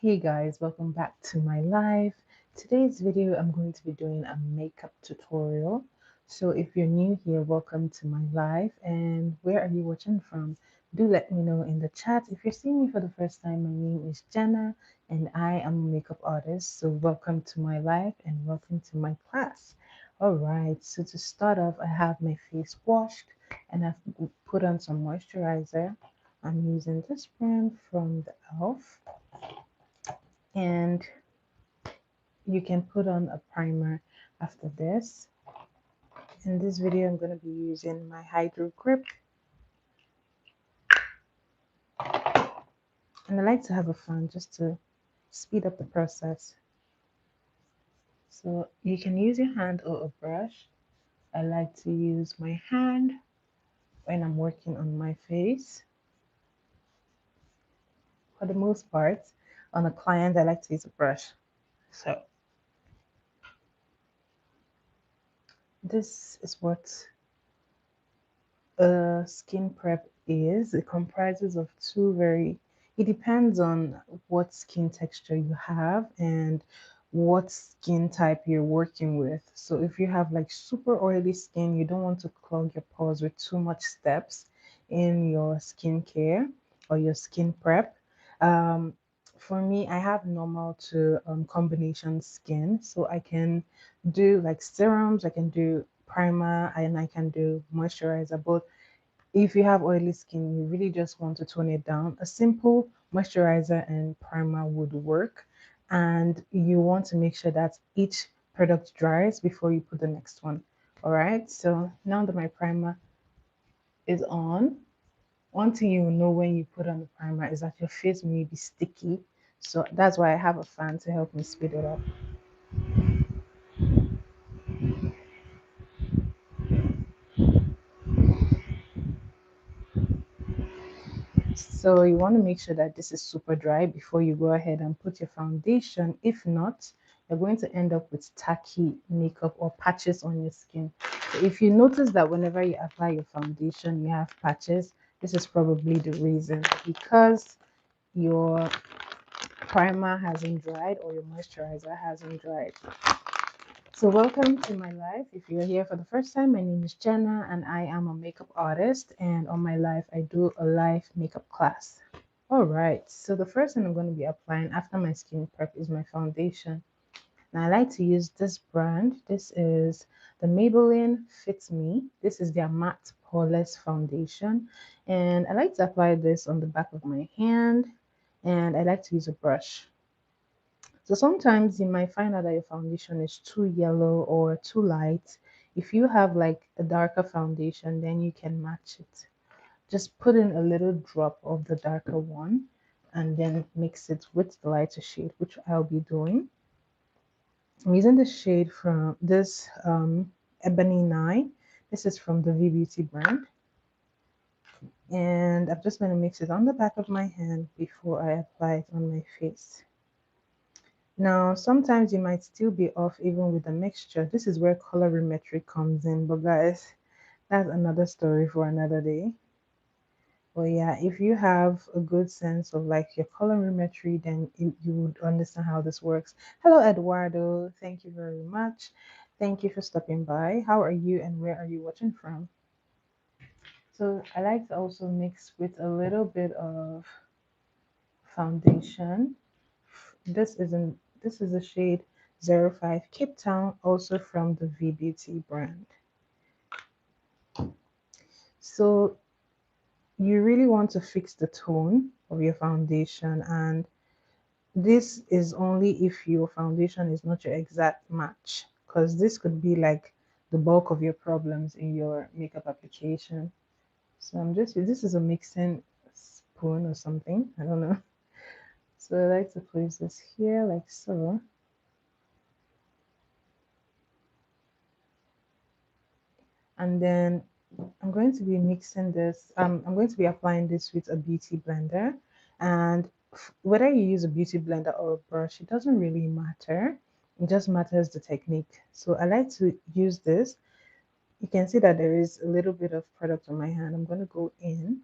Hey guys, welcome back to my live. Today's video, I'm going to be doing a makeup tutorial. So if you're new here, welcome to my live. And where are you watching from? Do let me know in the chat. If you're seeing me for the first time, my name is Jenna and I am a makeup artist. So welcome to my live and welcome to my class. All right, so to start off, I have my face washed and I've put on some moisturizer. I'm using this brand from the e.l.f. and you can put on a primer after this. In this video, I'm going to be using my Hydro Grip, and I like to have a fan just to speed up the process. So you can use your hand or a brush. I like to use my hand when I'm working on my face. For the most part, on a client, I like to use a brush. So this is what a skin prep is. It comprises of it depends on what skin texture you have and what skin type you're working with. So if you have like super oily skin, you don't want to clog your pores with too much steps in your skincare or your skin prep. Um, for me, I have normal to combination skin, so I can do like serums, I can do primer, and I can do moisturizer. But if you have oily skin, you really just want to tone it down, a simple moisturizer and primer would work. And you want to make sure that each product dries before you put the next one. All right, so now that my primer is on, one thing you will know when you put on the primer is that your face may be sticky. So that's why I have a fan to help me speed it up. So you want to make sure that this is super dry before you go ahead and put your foundation. If not, you're going to end up with tacky makeup or patches on your skin. So if you notice that whenever you apply your foundation, you have patches, this is probably the reason, because your primer hasn't dried or your moisturizer hasn't dried. So welcome to my life. If you're here for the first time, my name is Jenna and I am a makeup artist, and on my live I do a live makeup class. All right, so the first thing I'm going to be applying after my skin prep is my foundation. Now I like to use this brand. This is the Maybelline Fit Me. This is their matte poreless foundation, and I like to apply this on the back of my hand, and I like to use a brush. So sometimes you might find out that your foundation is too yellow or too light. If you have like a darker foundation, then you can match it. Just put in a little drop of the darker one and then mix it with the lighter shade, which I'll be doing. I'm using the shade from this Ebony 9. This is from the V Beauty brand. And I'm just going to mix it on the back of my hand before I apply it on my face. Now, sometimes you might still be off even with the mixture. This is where colorimetry comes in, but guys, that's another story for another day. But yeah, if you have a good sense of like your colorimetry, then you would understand how this works. Hello, Eduardo. Thank you very much. Thank you for stopping by. How are you and where are you watching from? So I like to also mix with a little bit of foundation. This is the shade 05 Cape Town, also from the V Beauty brand. So you really want to fix the tone of your foundation, and this is only if your foundation is not your exact match, because this could be like the bulk of your problems in your makeup application. So this is a mixing spoon or something, I don't know. So I like to place this here like so. And then I'm going to be mixing this. I'm going to be applying this with a beauty blender. And whether you use a beauty blender or a brush, it doesn't really matter. It just matters the technique. So I like to use this. You can see that there is a little bit of product on my hand. I'm going to go in.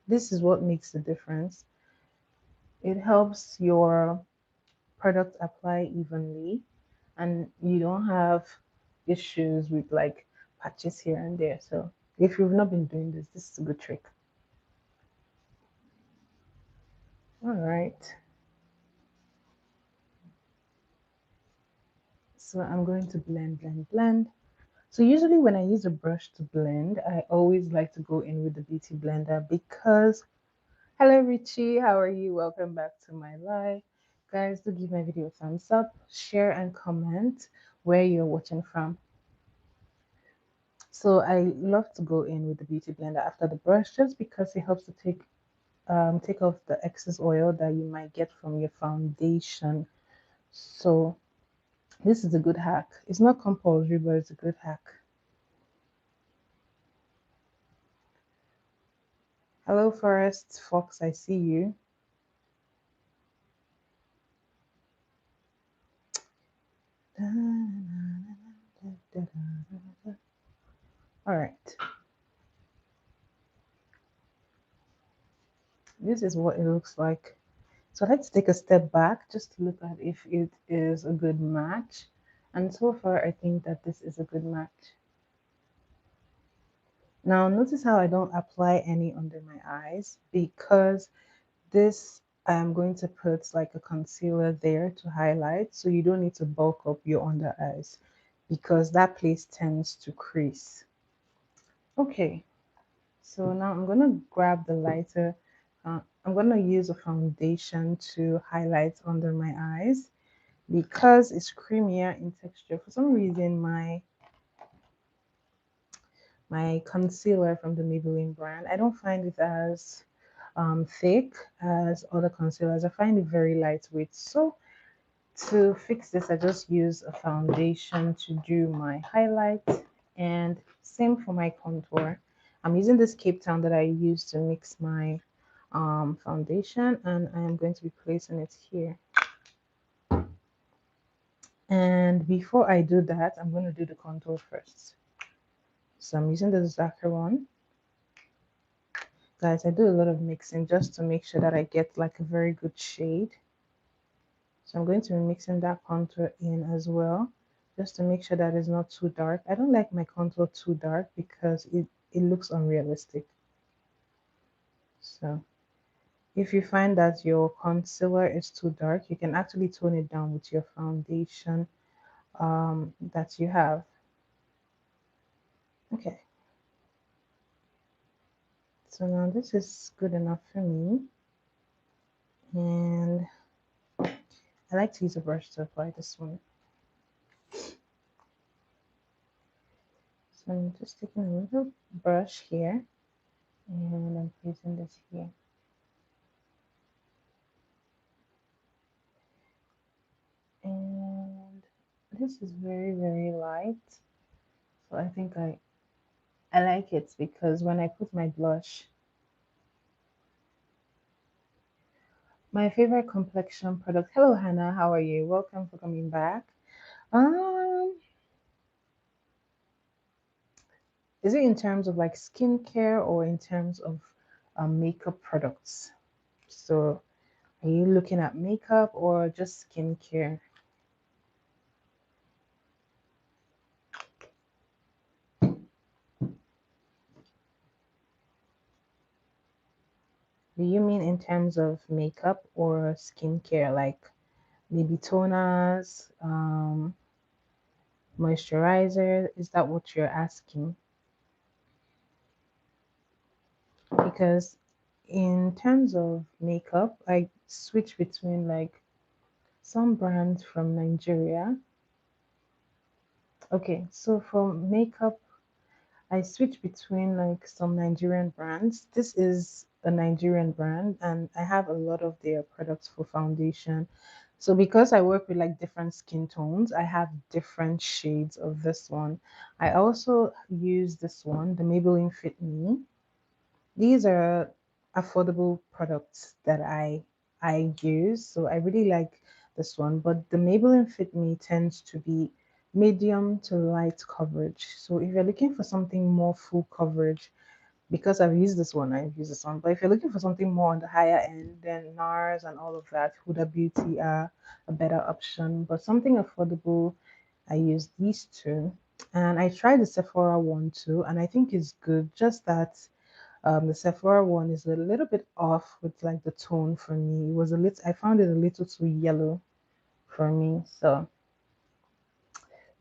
This is what makes the difference. It helps your product apply evenly, and you don't have issues with like patches here and there. So if you've not been doing this, this is a good trick. All right. So I'm going to blend, blend, blend. So usually when I use a brush to blend, I always like to go in with the beauty blender because, hello Richie, how are you? Welcome back to my live. Guys, do give my video a thumbs up, share and comment where you're watching from. So I love to go in with the beauty blender after the brush just because it helps to take off the excess oil that you might get from your foundation. So this is a good hack. It's not compulsory, but it's a good hack. Hello, Forest Fox. I see you. All right. This is what it looks like. So I like to take a step back just to look at if it is a good match. And so far, I think that this is a good match. Now, notice how I don't apply any under my eyes because this I'm going to put like a concealer there to highlight, so you don't need to bulk up your under eyes because that place tends to crease. Okay, so now I'm gonna grab the lighter. I'm gonna use a foundation to highlight under my eyes because it's creamier in texture. For some reason, my concealer from the Maybelline brand, I don't find it as thick as other concealers. I find it very lightweight. So to fix this, I just use a foundation to do my highlight, and same for my contour. I'm using this Cape Town that I use to mix my foundation, and I am going to be placing it here. And before I do that, I'm going to do the contour first. So I'm using the Zaccharon one. Guys, I do a lot of mixing just to make sure that I get like a very good shade. So I'm going to be mixing that contour in as well, just to make sure that it's not too dark. I don't like my contour too dark because it looks unrealistic. So if you find that your concealer is too dark, you can actually tone it down with your foundation that you have. Okay, so now this is good enough for me. And I like to use a brush to apply this one. So I'm just taking a little brush here and I'm placing this here. And this is very, very light. So I think I like it because when I put my blush, my favorite complexion product. Hello, Hannah. How are you? Welcome for coming back. Um, is it in terms of like skincare or in terms of makeup products? So are you looking at makeup or just skincare? Do you mean in terms of makeup or skincare, like maybe toners, moisturizer? Is that what you're asking? Because in terms of makeup, I switch between like some brands from Nigeria. Okay, so for makeup, I switch between like some Nigerian brands. This is a Nigerian brand, and I have a lot of their products for foundation. So because I work with like different skin tones, I have different shades of this one. I also use this one, the Maybelline Fit Me. These are affordable products that I use, so I really like this one. But the Maybelline Fit Me tends to be medium to light coverage. So if you're looking for something more full coverage, because I've used this one, I've used this one. But if you're looking for something more on the higher end, then NARS and all of that, Huda Beauty are a better option. But something affordable, I use these two. And I tried the Sephora one too, and I think it's good. Just that the Sephora one is a little bit off with like the tone for me. It was a little, I found it a little too yellow for me. So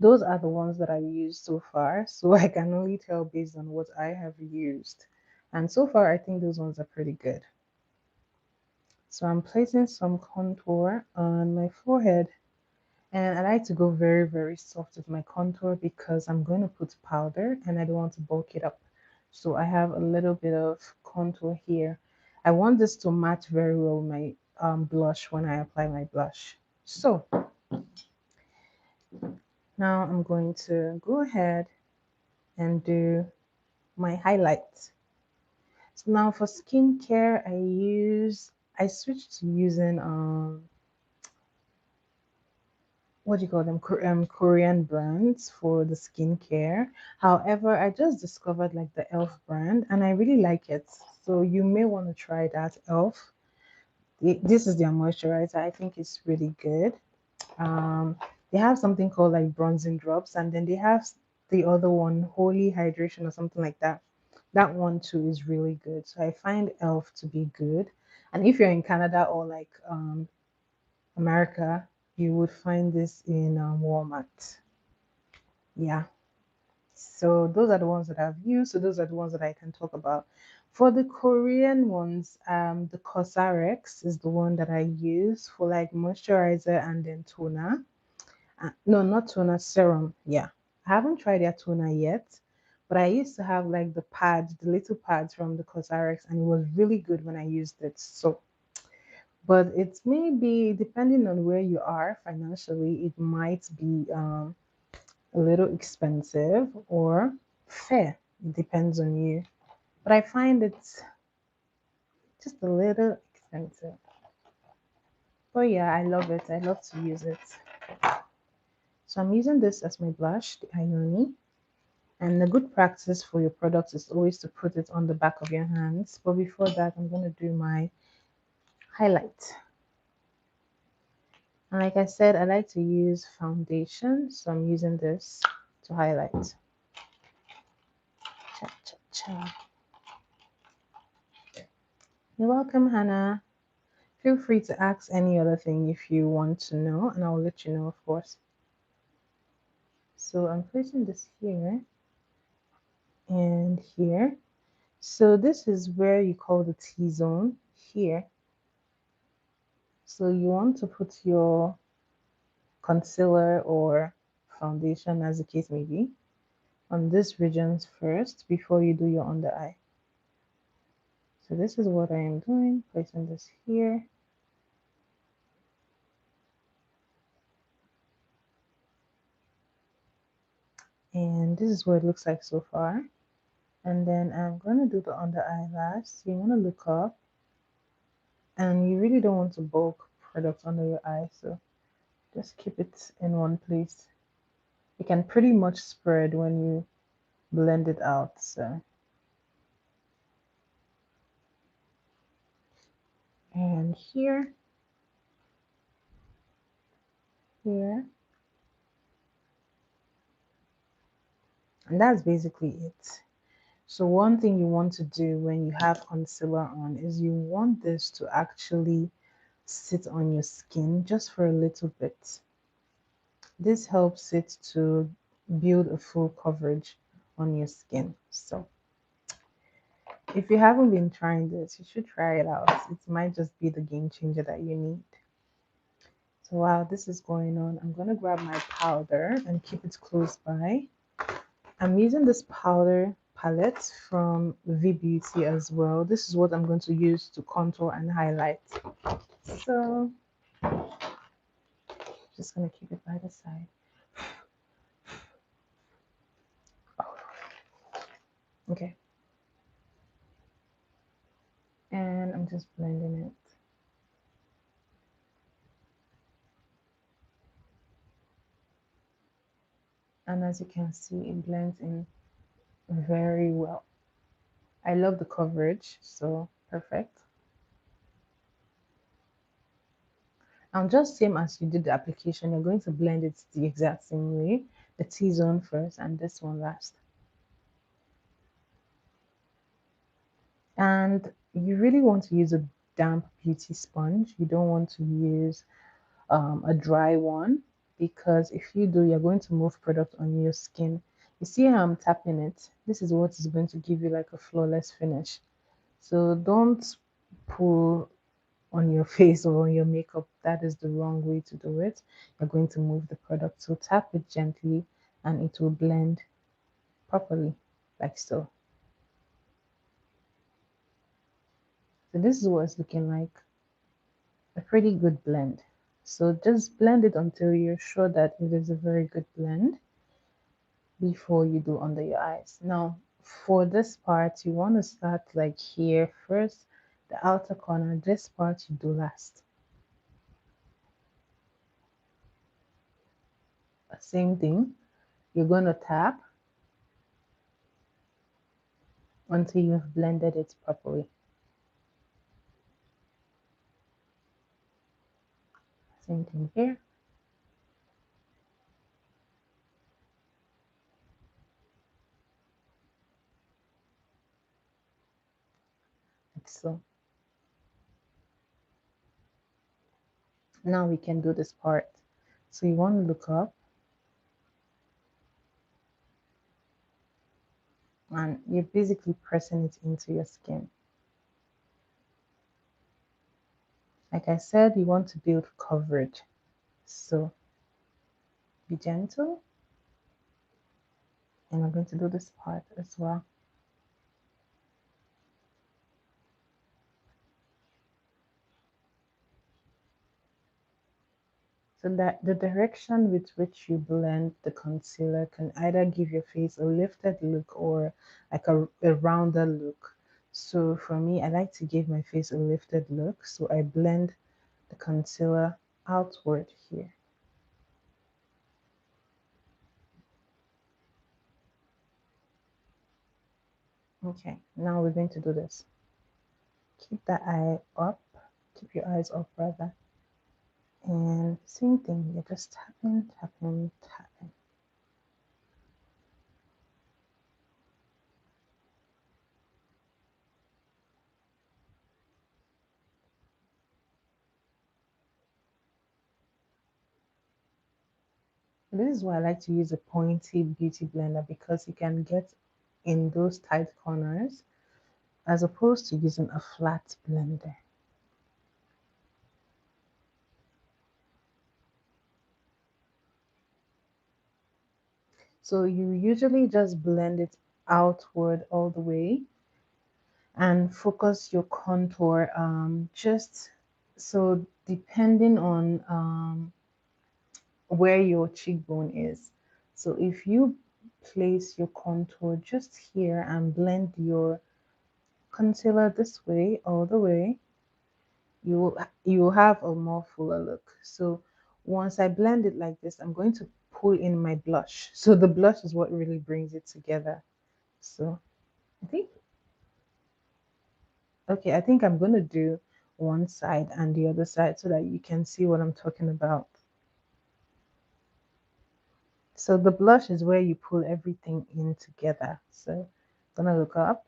those are the ones that I used so far. So I can only tell based on what I have used. And so far, I think those ones are pretty good. So I'm placing some contour on my forehead. And I like to go very, very soft with my contour because I'm going to put powder and I don't want to bulk it up. So I have a little bit of contour here. I want this to match very well with my blush when I apply my blush. So now I'm going to go ahead and do my highlights. So now for skincare, I switched to using what do you call them, Korean brands for the skincare. However, I just discovered like the Elf brand and I really like it. So you may want to try that Elf. This is their moisturizer. I think it's really good. Um, they have something called like bronzing drops, and then they have the other one, Holy Hydration or something like that. That one too is really good. So I find Elf to be good. And if you're in Canada or like America, you would find this in Walmart. Yeah. So those are the ones that I've used. So those are the ones that I can talk about. For the Korean ones, the Cosrx is the one that I use for like moisturizer and then toner. No, not toner, serum. Yeah. I haven't tried their toner yet, but I used to have like the pads, the little pads from the Cosrx, and it was really good when I used it. So, but it's maybe depending on where you are financially, it might be a little expensive or fair. It depends on you. But I find it's just a little expensive. But yeah, I love it. I love to use it. So I'm using this as my blush, the Ioni. And the good practice for your products is always to put it on the back of your hands. But before that, I'm going to do my highlight. And like I said, I like to use foundation. So I'm using this to highlight. Cha, cha, cha. You're welcome, Hannah. Feel free to ask any other thing if you want to know, and I'll let you know, of course. So I'm placing this here and here. So this is where you call the T-zone here. So you want to put your concealer or foundation, as the case may be, on these regions first before you do your under eye. So this is what I am doing, placing this here. And this is what it looks like so far. And then I'm going to do the under eye last. So you want to look up, and you really don't want to bulk product under your eye. So just keep it in one place. It can pretty much spread when you blend it out. So, and here, here, and that's basically it. So one thing you want to do when you have concealer on is you want this to actually sit on your skin just for a little bit. This helps it to build a full coverage on your skin. So if you haven't been trying this, you should try it out. It might just be the game changer that you need. So while this is going on, I'm going to grab my powder and keep it close by. I'm using this powder palette from V Beauty as well. This is what I'm going to use to contour and highlight. So just going to keep it by the side. Okay. And I'm just blending it. And as you can see, it blends in very well. I love the coverage, so perfect. And just same as you did the application, you're going to blend it the exact same way. The T-zone first and this one last. And you really want to use a damp beauty sponge. You don't want to use a dry one, because if you do, you're going to move product on your skin. You see how I'm tapping it? This is what is going to give you like a flawless finish. So don't pull on your face or on your makeup. That is the wrong way to do it. You're going to move the product. So tap it gently and it will blend properly, like so. So this is what it's looking like. A pretty good blend. So just blend it until you're sure that it is a very good blend before you do under your eyes. Now, for this part, you want to start like here first, the outer corner. This part you do last. Same thing. You're going to tap until you've blended it properly. Same thing here. Like so. Now we can do this part. So you want to look up and you're basically pressing it into your skin. Like I said, you want to build coverage. So be gentle. And I'm going to do this part as well. So that the direction with which you blend the concealer can either give your face a lifted look or like a rounder look. So for me, I like to give my face a lifted look. So I blend the concealer outward here. Okay, now we're going to do this. Keep the eye up, keep your eyes up rather. And same thing, you're just tapping, tapping, tapping. This is why I like to use a pointy beauty blender, because you can get in those tight corners as opposed to using a flat blender. So you usually just blend it outward all the way and focus your contour, just so depending on where your cheekbone is. So if you place your contour just here and blend your concealer this way all the way, you will have a more fuller look. So once I blend it like this, I'm going to pull in my blush. So the blush is what really brings it together. So I think, okay, I think I'm going to do one side and the other side so that you can see what I'm talking about. So the blush is where you pull everything in together. So I'm gonna look up.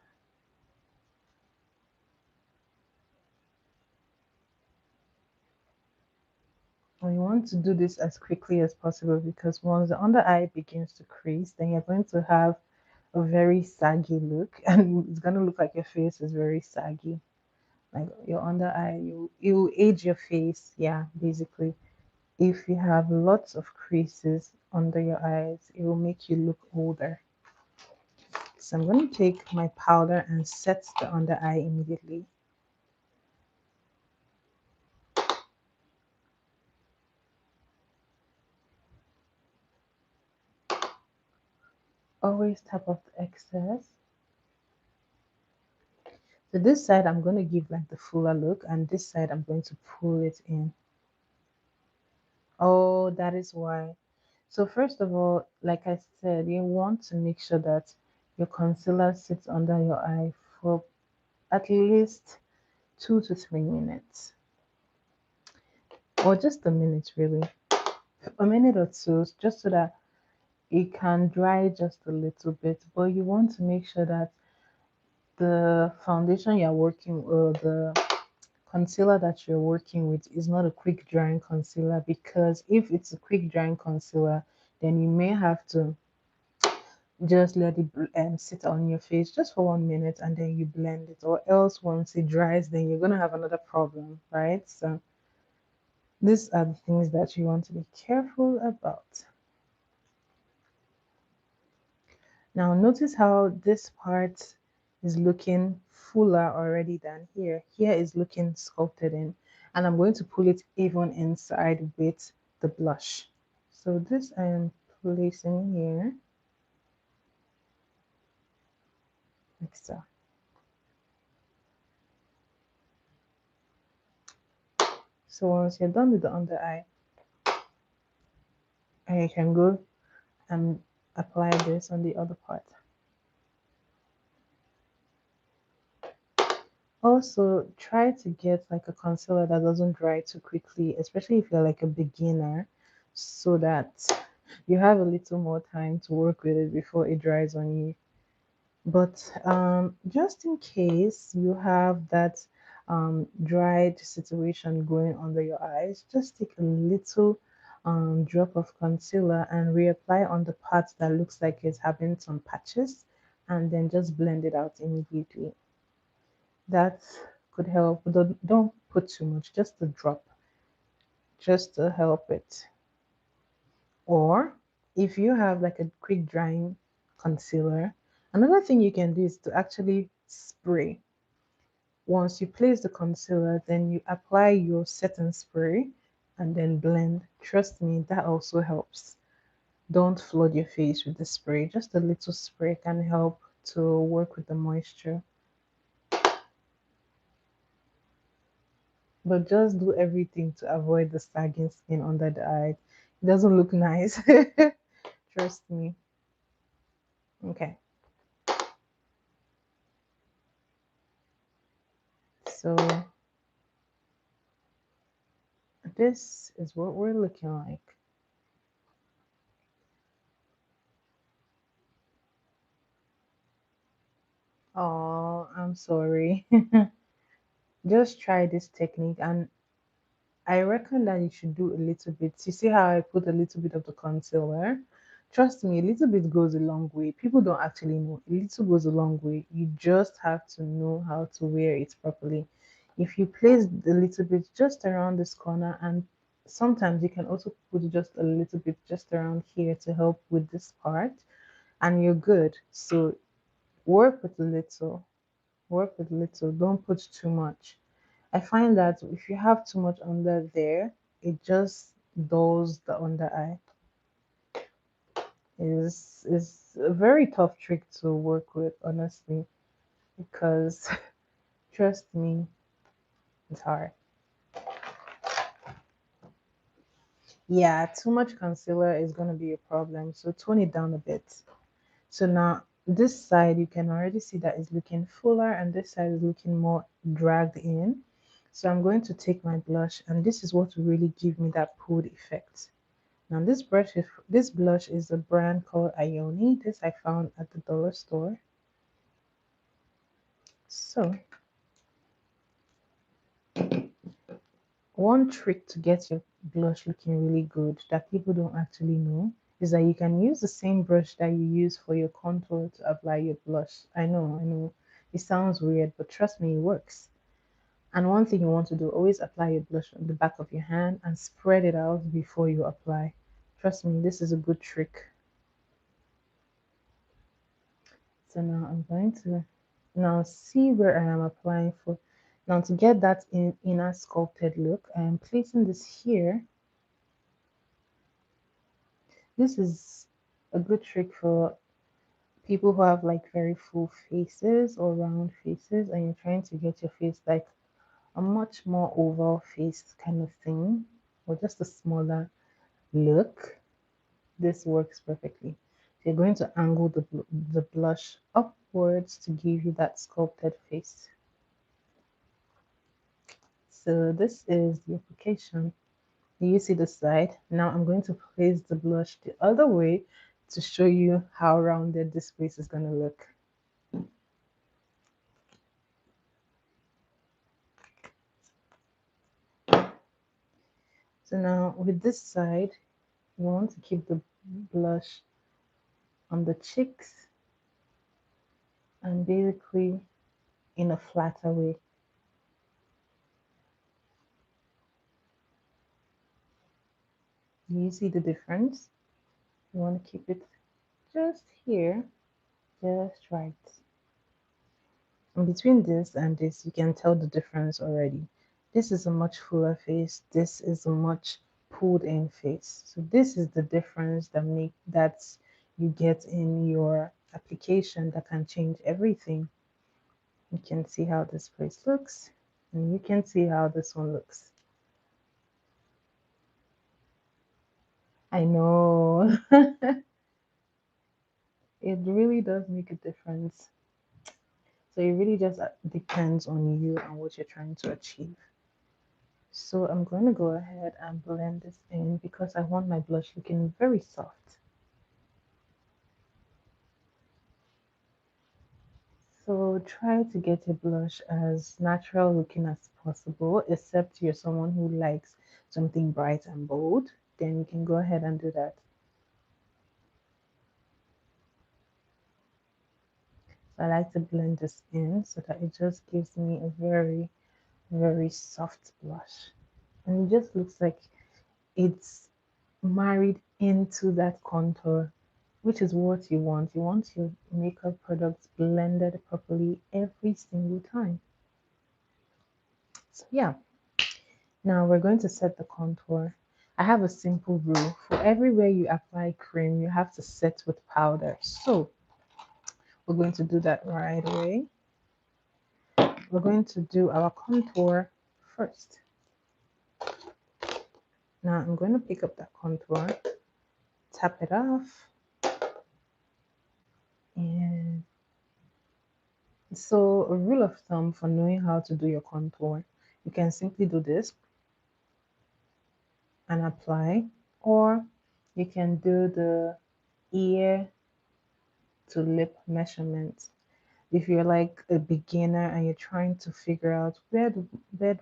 And you want to do this as quickly as possible, because once the under eye begins to crease, then you're going to have a very saggy look and it's going to look like your face is very saggy. Like your under eye, you age your face. Yeah, basically. If you have lots of creases under your eyes, it will make you look older. So I'm going to take my powder and set the under eye immediately. Always tap off the excess. So this side I'm going to give like the fuller look, and this side I'm going to pull it in. Oh, that is why. So first of all, like I said, you want to make sure that your concealer sits under your eye for at least 2 to 3 minutes, or just a minute really, a minute or two, just so that it can dry just a little bit. But you want to make sure that the foundation you're working, or the concealer that you're working with, is not a quick drying concealer, because if it's a quick drying concealer, then you may have to just let it sit on your face just for 1 minute and then you blend it, or else once it dries, then you're going to have another problem, right? So these are the things that you want to be careful about. Now notice how this part is looking fuller already than here. Here is looking sculpted in, and I'm going to pull it even inside with the blush. So this I am placing here like so. So once you're done with the under eye, and you can go and apply this on the other part. Also, try to get like a concealer that doesn't dry too quickly, especially if you're like a beginner, so that you have a little more time to work with it before it dries on you. But just in case you have that dried situation going under your eyes, just take a little drop of concealer and reapply on the part that looks like it's having some patches, and then just blend it out immediately. That could help. Don't put too much, just a drop, just to help it. Or if you have like a quick drying concealer, another thing you can do is to actually spray. Once you place the concealer, then you apply your setting spray and then blend. Trust me, that also helps. Don't flood your face with the spray. Just a little spray can help to work with the moisture. But just do everything to avoid the sagging skin under the eye. It doesn't look nice. Trust me. Okay. So this is what we're looking like. Oh, I'm sorry. Just try this technique, and I reckon that you should do a little bit. You see how I put a little bit of the concealer? Trust me, a little bit goes a long way. People don't actually know. A little goes a long way. You just have to know how to wear it properly. If you place a little bit just around this corner, and sometimes you can also put just a little bit just around here to help with this part, and you're good. So work with a little, work with little, don't put too much. I find that if you have too much under there, it just dulls the under eye. Is a very tough trick to work with, honestly, because trust me, it's hard. Yeah, too much concealer is gonna be a problem, so tone it down a bit. So now this side you can already see that it's looking fuller, and this side is looking more dragged in. So I'm going to take my blush, and this is what will really give me that pulled effect. Now this blush is a brand called Ioni. This I found at the dollar store. So one trick to get your blush looking really good that people don't actually know is that you can use the same brush that you use for your contour to apply your blush. I know, it sounds weird, but trust me, it works. And one thing you want to do, always apply your blush on the back of your hand and spread it out before you apply. Trust me, this is a good trick. So now I'm going to now see where I am applying for. Now to get that inner sculpted look, I am placing this here. This is a good trick for people who have like very full faces or round faces, and you're trying to get your face like a much more oval face kind of thing, or just a smaller look. This works perfectly. So you're going to angle the blush up upwards to give you that sculpted face. So this is the application. You see the side. Now I'm going to place the blush the other way to show you how rounded this face is going to look. So now with this side, you want to keep the blush on the cheeks and basically in a flatter way. You see the difference? You want to keep it just here, just right. And between this and this, you can tell the difference already. This is a much fuller face. This is a much pulled in face. So this is the difference that you get in your application that can change everything. You can see how this place looks, and you can see how this one looks. I know. It really does make a difference. So it really just depends on you and what you're trying to achieve. So I'm going to go ahead and blend this in because I want my blush looking very soft. So try to get a blush as natural looking as possible, except you're someone who likes something bright and bold, then you can go ahead and do that. So I like to blend this in so that it just gives me a very, very soft blush. And it just looks like it's married into that contour, which is what you want. You want your makeup products blended properly every single time. So yeah, now we're going to set the contour. I have a simple rule. For everywhere you apply cream, you have to set with powder. So we're going to do that right away. We're going to do our contour first. Now I'm going to pick up that contour, tap it off, and so a rule of thumb for knowing how to do your contour, you can simply do this and apply, or you can do the ear to lip measurement. If you're like a beginner and you're trying to figure out where do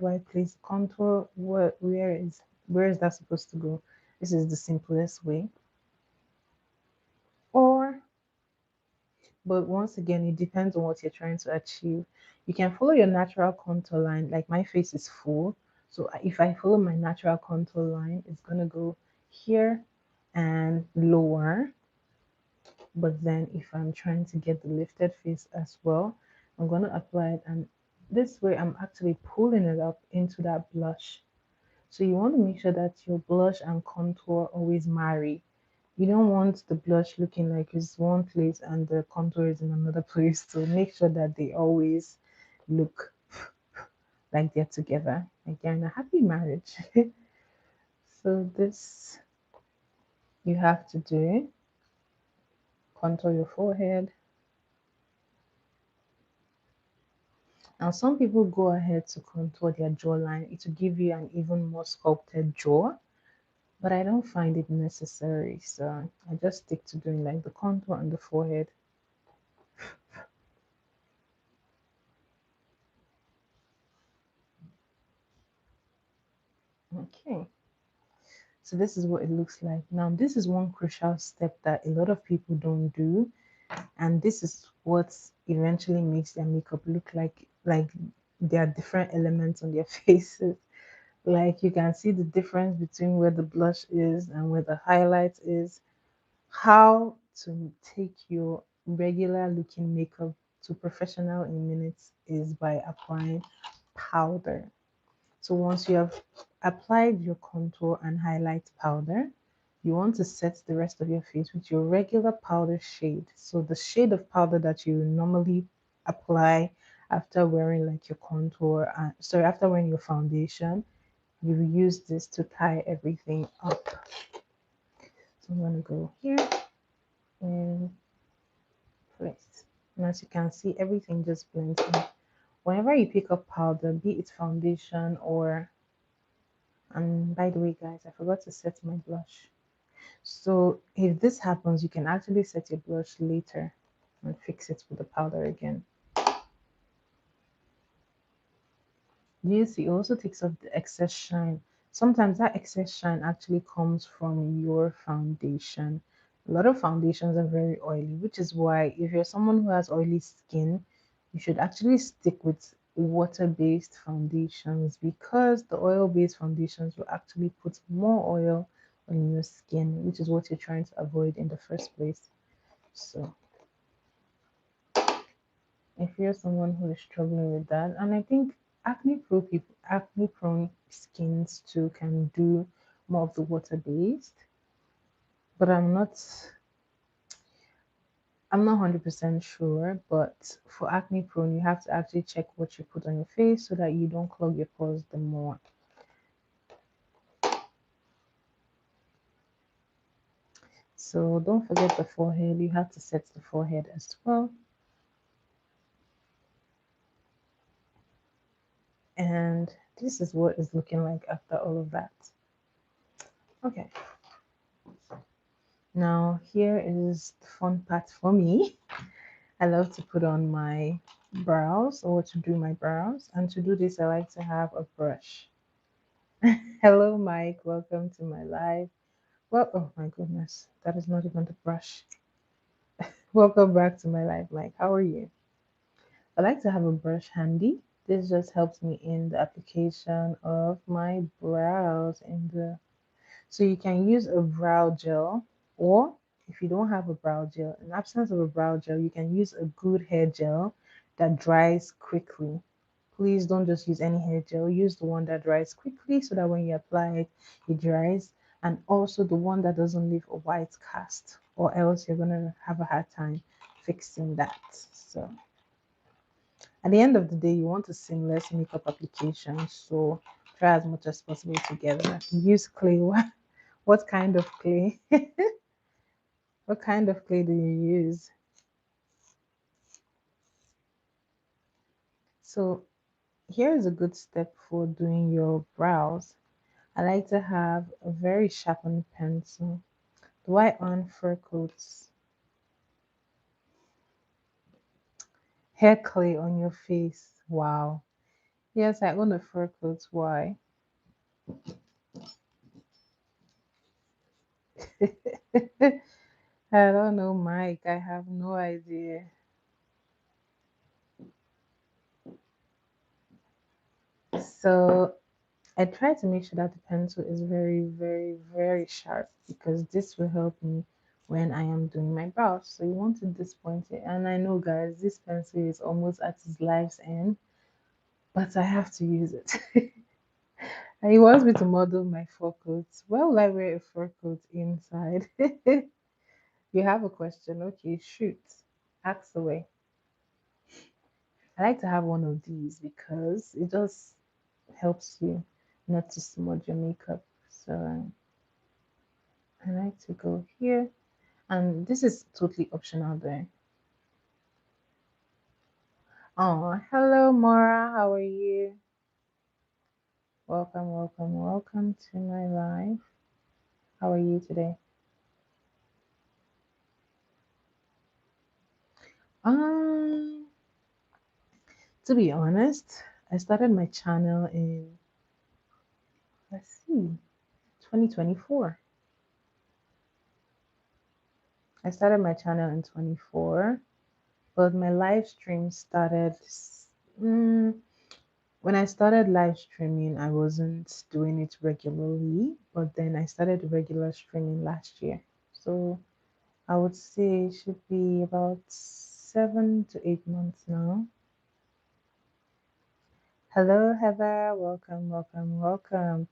I place contour, where is that supposed to go? This is the simplest way. Or but once again, it depends on what you're trying to achieve. You can follow your natural contour line. Like my face is full, so if I follow my natural contour line, it's gonna go here and lower. But then if I'm trying to get the lifted face as well, I'm gonna apply it, and this way I'm actually pulling it up into that blush. So you want to make sure that your blush and contour always marry. You don't want the blush looking like it's one place and the contour is in another place. So make sure that they always look like they're together, like they're in a happy marriage. So this you have to do. Contour your forehead. Now some people go ahead to contour their jawline. It will give you an even more sculpted jaw, but I don't find it necessary. So I just stick to doing like the contour on the forehead. Okay, so this is what it looks like. Now, this is one crucial step that a lot of people don't do, and this is what eventually makes their makeup look like there are different elements on their faces. Like you can see the difference between where the blush is and where the highlight is. How to take your regular looking makeup to professional in minutes is by applying powder. So once you have applied your contour and highlight powder, you want to set the rest of your face with your regular powder shade. So the shade of powder that you normally apply after wearing like your contour, sorry, after wearing your foundation, you use this to tie everything up. So I'm gonna go here and place. And as you can see, everything just blends in. Whenever you pick up powder, be it foundation or, and by the way, guys, I forgot to set my blush. So if this happens, you can actually set your blush later and fix it with the powder again. You see, it also takes off the excess shine. Sometimes that excess shine actually comes from your foundation. A lot of foundations are very oily, which is why if you're someone who has oily skin, you should actually stick with water-based foundations because the oil-based foundations will actually put more oil on your skin, which is what you're trying to avoid in the first place. So if you're someone who is struggling with that, and I think acne prone skins too can do more of the water based, but I'm not 100% sure. But for acne prone, you have to actually check what you put on your face so that you don't clog your pores the more. So don't forget the forehead. You have to set the forehead as well. And this is what it's looking like after all of that. Okay. Now here is the fun part for me. I love to put on my brows or to do my brows. And to do this, I like to have a brush. Hello, Mike. Welcome to my live. Well, oh my goodness, that is not even the brush. Welcome back to my live, Mike. How are you? I like to have a brush handy. This just helps me in the application of my brows in the. So you can use a brow gel, or if you don't have a brow gel, in absence of a brow gel, you can use a good hair gel that dries quickly. Please don't just use any hair gel. Use the one that dries quickly so that when you apply it, it dries. And also the one that doesn't leave a white cast, or else you're gonna have a hard time fixing that. So at the end of the day, you want a seamless makeup application. So try as much as possible together. Use clay. What kind of clay? What kind of clay do you use? So here is a good step for doing your brows. I like to have a very sharpened pencil. Do I on fur coats? Hair clay on your face. Wow. Yes, I own a fur coat. Why? I don't know, Mike. I have no idea. So I try to make sure that the pencil is very, very, very sharp because this will help me when I am doing my brows. So you want to this point it. And I know, guys, this pencil is almost at its life's end, but I have to use it. And he wants me to model my fur coat. Why will I wear a fur coat inside? You have a question? Okay, shoot. Ask away. I like to have one of these because it just helps you not to smudge your makeup. So I like to go here, and this is totally optional there. Oh, hello, Mara. How are you? Welcome, welcome, welcome to my live. How are you today? Um, to be honest, I started my channel in, let's see, 2024. I started my channel in 24, but my live stream started. Mm, when I started live streaming, I wasn't doing it regularly, but then I started regular streaming last year. So I would say it should be about 7 to 8 months now. Hello, Heather. Welcome, welcome, welcome.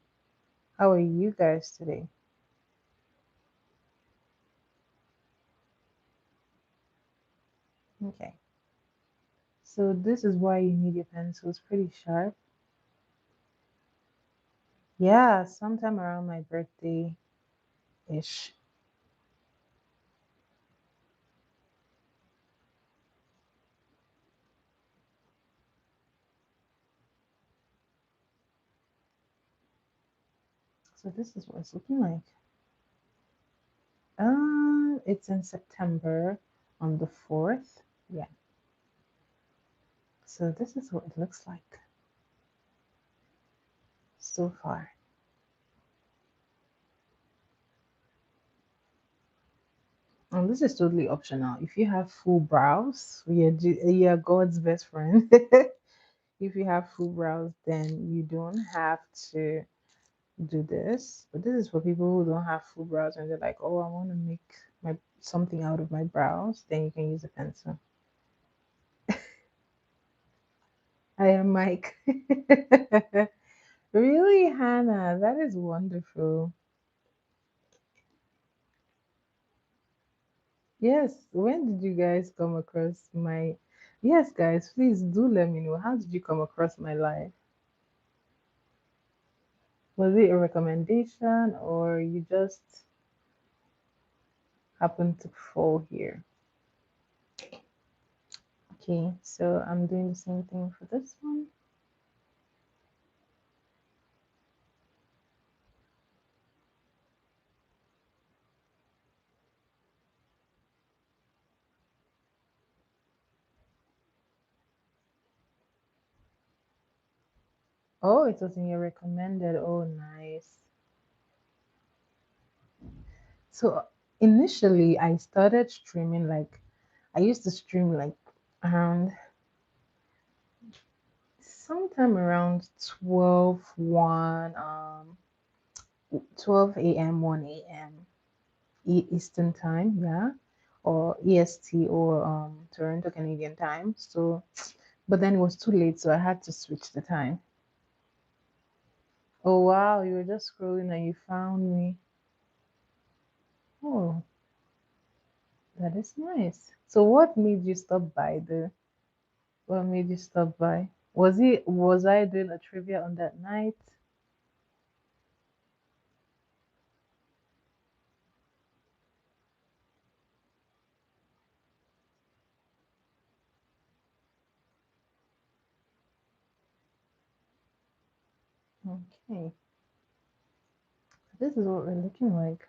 How are you guys today? Okay. So this is why you need your pencils pretty sharp. Yeah, sometime around my birthday ish. So this is what it's looking like. It's in September on the 4th. Yeah. So this is what it looks like so far. And this is totally optional. If you have full brows, you're God's best friend. If you have full brows, then you don't have to do this. But this is for people who don't have full brows and they're like, oh, I want to make my something out of my brows. Then you can use a pencil. I am Mike. Really, Hannah? That is wonderful. Yes. When did you guys come across my? Yes, guys, please do let me know. How did you come across my life? Was it a recommendation or you just happened to fall here? Okay, so I'm doing the same thing for this one. Oh, it was in your recommended. Oh, nice. So initially, I started streaming like I used to stream like around sometime around 12 a.m., 1 a.m. Eastern time, yeah, or EST or Toronto Canadian time. So, but then it was too late, so I had to switch the time. Oh wow, you were just scrolling and you found me. Oh, that is nice. So what made you stop by the what made you stop by? Was I doing a trivia on that night? Okay. This is what we're looking like.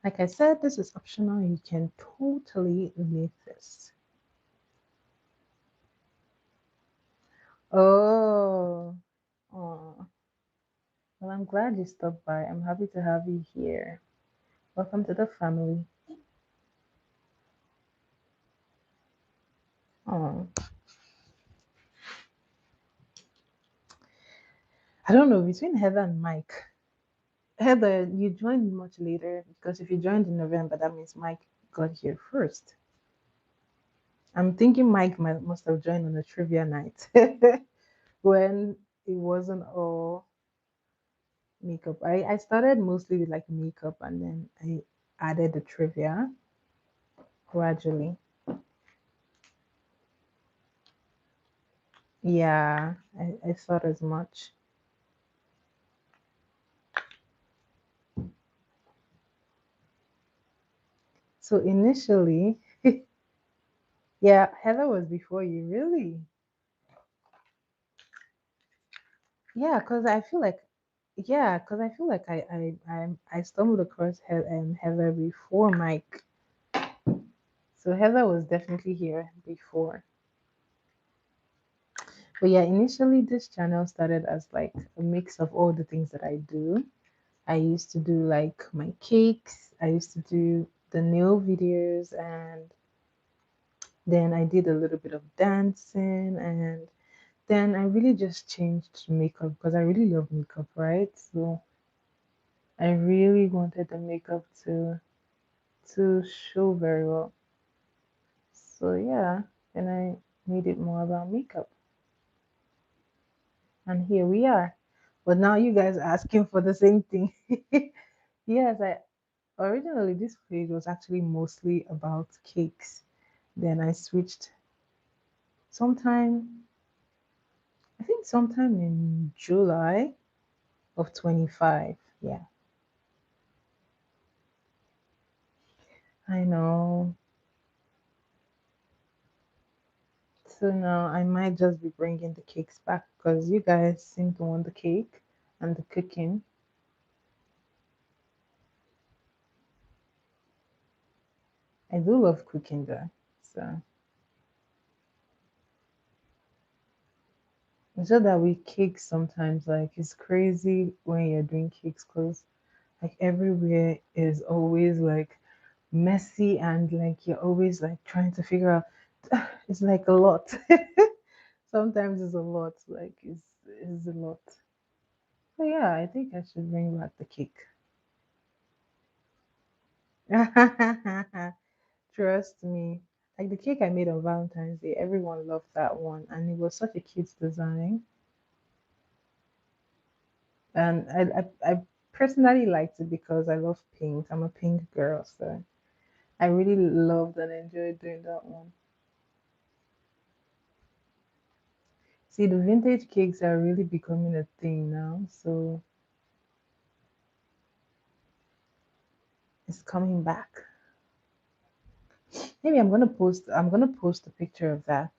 Like I said, this is optional. You can totally leave this. Oh, oh. Well, I'm glad you stopped by. I'm happy to have you here. Welcome to the family. Oh, I don't know, between Heather and Mike. Heather, you joined much later because if you joined in November, that means Mike got here first. I'm thinking Mike must have joined on a trivia night when it wasn't all makeup. I started mostly with like makeup and then I added the trivia gradually. Yeah, I thought as much. So initially, yeah, Heather was before you, really. Yeah, because I feel like, yeah, because I feel like I stumbled across Heather before Mike. So Heather was definitely here before. But yeah, initially this channel started as like a mix of all the things that I do. I used to do like my cakes, I used to do the nail videos, and then I did a little bit of dancing, and then I really just changed to makeup because I really love makeup, right? So I really wanted the makeup to show very well. So yeah, and I made it more about makeup. And here we are. But now you guys are asking for the same thing. Yes, I originally this page was actually mostly about cakes. Then I switched sometime, I think sometime in July of 25. Yeah, I know. So now I might just be bringing the cakes back because you guys seem to want the cake and the cooking. I do love cooking though. So it's just that with cakes sometimes like it's crazy when you're doing cakes because like everywhere is always like messy and like you're always like trying to figure out it's like a lot. Sometimes it's a lot, like it's a lot. But yeah, I think I should bring back the cake. Trust me. Like the cake I made on Valentine's Day, everyone loved that one and it was such a cute design. And I personally liked it because I love pink. I'm a pink girl, so I really loved and enjoyed doing that one. See, the vintage cakes are really becoming a thing now, so it's coming back. Maybe I'm gonna post a picture of that.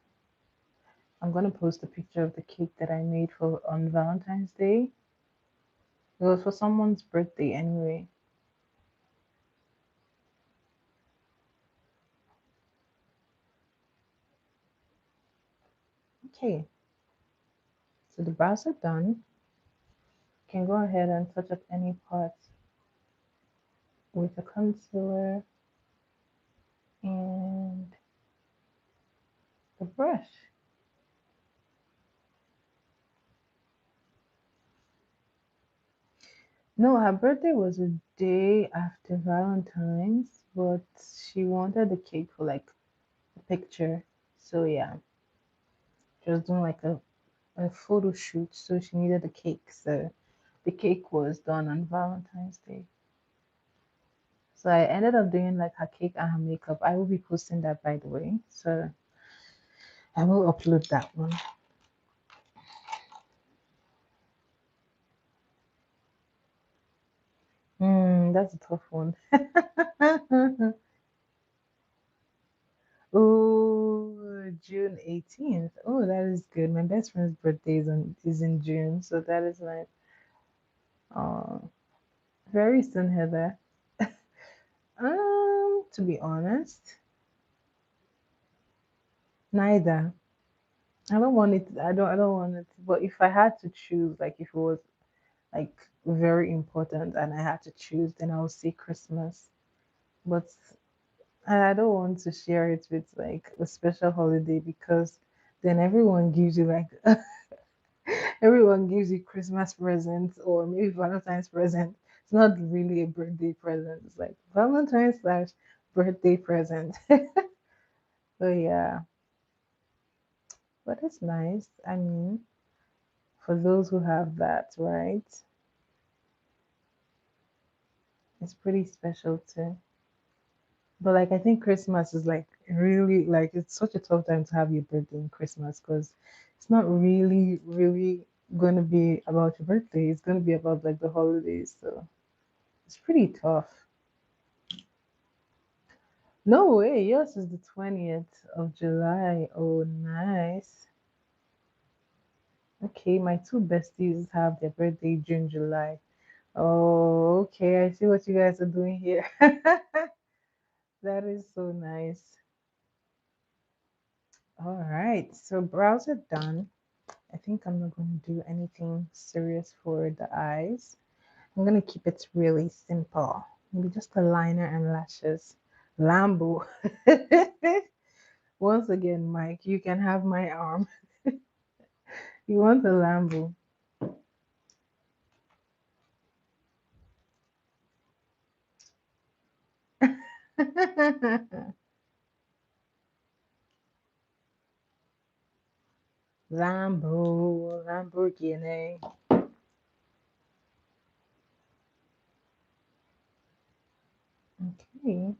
I'm gonna post a picture of the cake that I made for on Valentine's Day. It was for someone's birthday anyway. Okay, so the brows are done. You can go ahead and touch up any parts with a concealer and the brush. No, her birthday was a day after Valentine's, but she wanted the cake for like a picture. So yeah, she was doing like a photo shoot, so she needed a cake. So the cake was done on Valentine's Day. So I ended up doing like her cake and her makeup. I will be posting that by the way. So I will upload that one. That's a tough one. Oh, June 18th. Oh, that is good. My best friend's birthday is in June, so that is like very soon, Heather. To be honest, neither. I don't want it. But if I had to choose, like if it was like very important and I had to choose, then I would say Christmas. But I don't want to share it with like a special holiday because then everyone gives you like everyone gives you Christmas presents or maybe Valentine's present. It's not really a birthday present. It's like Valentine's slash birthday present. So yeah, but it's nice. I mean, for those who have that, right? It's pretty special too. But like I think Christmas is like really like it's such a tough time to have your birthday in Christmas because it's not really going to be about your birthday. It's going to be about like the holidays. So it's pretty tough. No way, yours is the 20th of July. Oh, nice. Okay, my two besties have their birthday June, July. Oh, okay. I see what you guys are doing here. That is so nice. All right, so brows are done. I think I'm not going to do anything serious for the eyes. I'm going to keep it really simple. Maybe just a liner and lashes. Lambo. Once again, Mike, you can have my arm. You want a Lambo? Lambo, Lamborghini. Okay,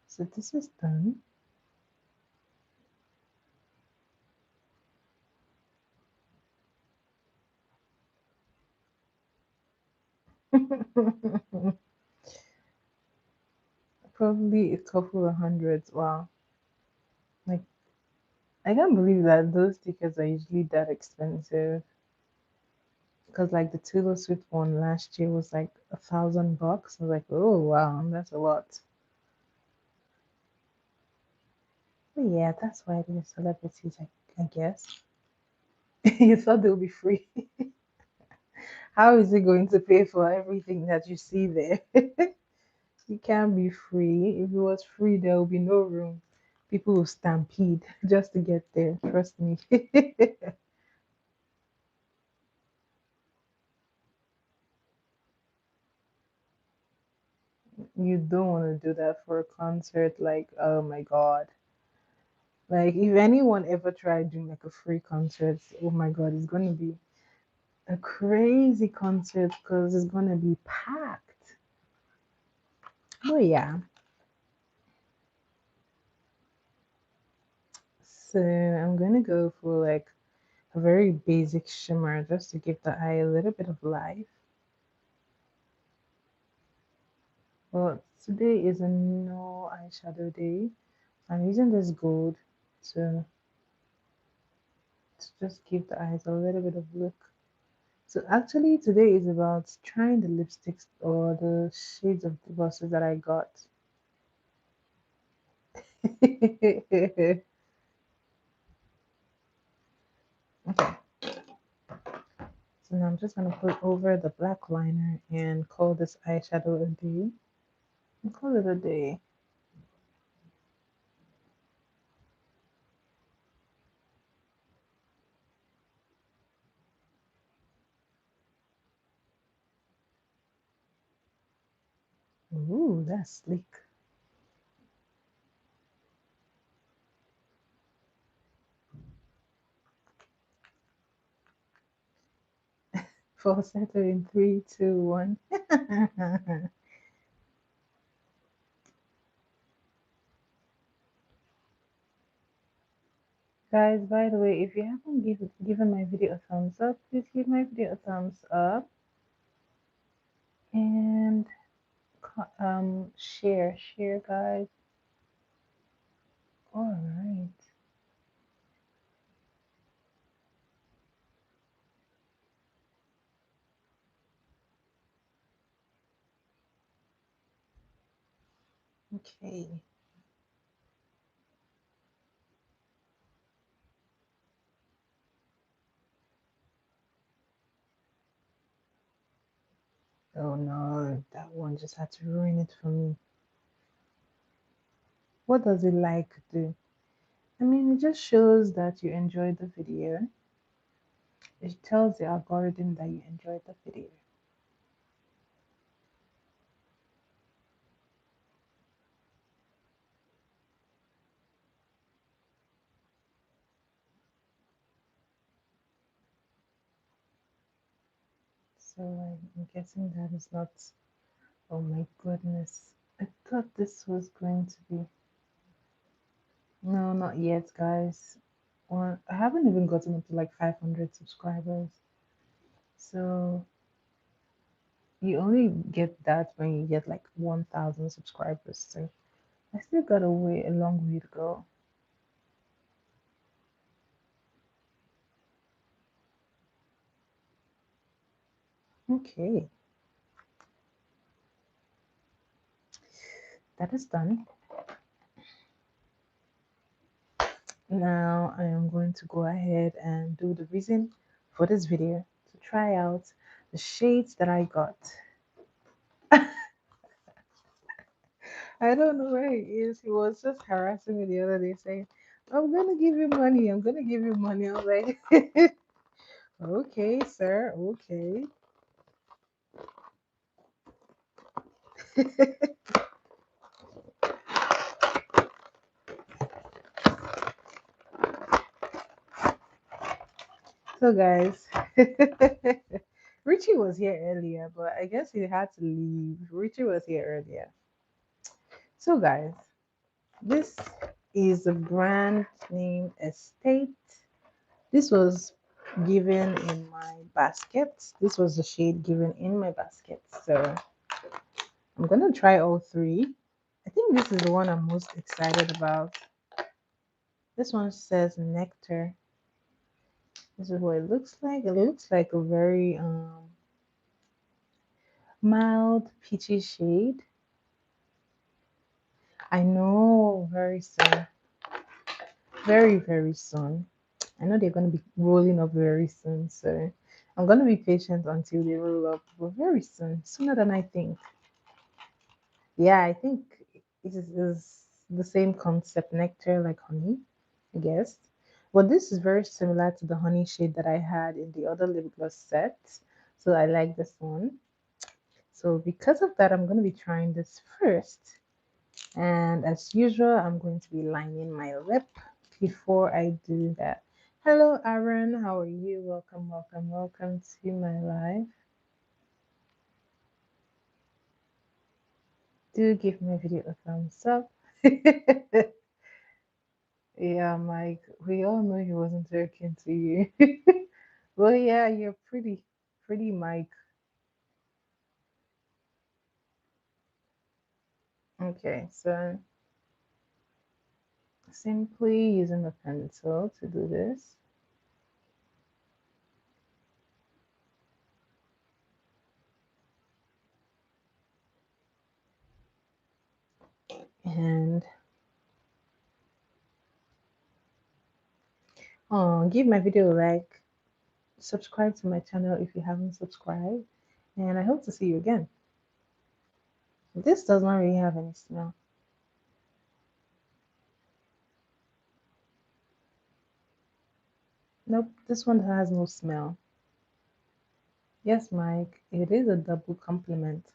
so this is done. Probably a couple of hundreds. Wow. Like, I can't believe that those tickets are usually that expensive. Because like the Taylor Swift one last year was like $1,000. I was like, oh wow, that's a lot. But yeah, that's why they're celebrities, I guess. You thought they'll be free. How is it going to pay for everything that you see there? It can't be free. If it was free, there will be no room. People will stampede just to get there. Trust me. You don't want to do that for a concert. Like, oh my God. Like, if anyone ever tried doing like a free concert, oh my God, it's going to be a crazy concert because it's going to be packed. Oh, yeah. So I'm going to go for like a very basic shimmer just to give the eye a little bit of life. Well, today is a no eyeshadow day. I'm using this gold to, to just give the eyes a little bit of look. So actually today is about trying the lipsticks or the shades of the glosses that I got. Okay, so now I'm just gonna put over the black liner and call this eyeshadow a day. And call it a day. Ooh, that's sleek. Falsetto in three, two, one. Guys, by the way, if you haven't given my video a thumbs up, please give my video a thumbs up and share, guys. All right. Okay. Oh no, that one just had to ruin it for me. What does it like do? I mean, it just shows that you enjoyed the video. It tells the algorithm that you enjoyed the video. So I'm guessing that is not. Oh my goodness. I thought this was going to be. No, not yet, guys. Or I haven't even gotten up to like 500 subscribers. So you only get that when you get like 1,000 subscribers. So I still got a long way to go. Okay, that is done. Now I am going to go ahead and do the reason for this video to try out the shades that I got. I don't know where he is. He was just harassing me the other day saying, I'm gonna give you money, I'm gonna give you money. I was like, okay, sir, okay. So guys, Richie was here earlier, but I guess he had to leave. Richie was here earlier. So guys, this is a brand name Estate. This was given in my basket. This was the shade given in my basket. So I'm gonna try all three. I think this is the one I'm most excited about. This one says nectar. This is what it looks like. It looks like a very mild peachy shade. I know, very soon. Very, very soon. I know they're going to be rolling up very soon. So I'm going to be patient until they roll up, but very soon, sooner than I think. Yeah, I think is the same concept, nectar like honey, I guess. But this is very similar to the honey shade that I had in the other lip gloss set. So I like this one. So because of that, I'm going to be trying this first. And as usual, I'm going to be lining my lip before I do that. Hello, Aaron. How are you? Welcome, welcome, welcome to my live. Do give my video a thumbs up. Yeah, Mike, we all know he wasn't joking to you. Well, yeah, you're pretty, Mike. Okay, so simply using a pencil to do this. And give my video a like, subscribe to my channel if you haven't subscribed, and I hope to see you again. This does not really have any smell. Nope, this one has no smell. Yes, Mike, it is a double compliment.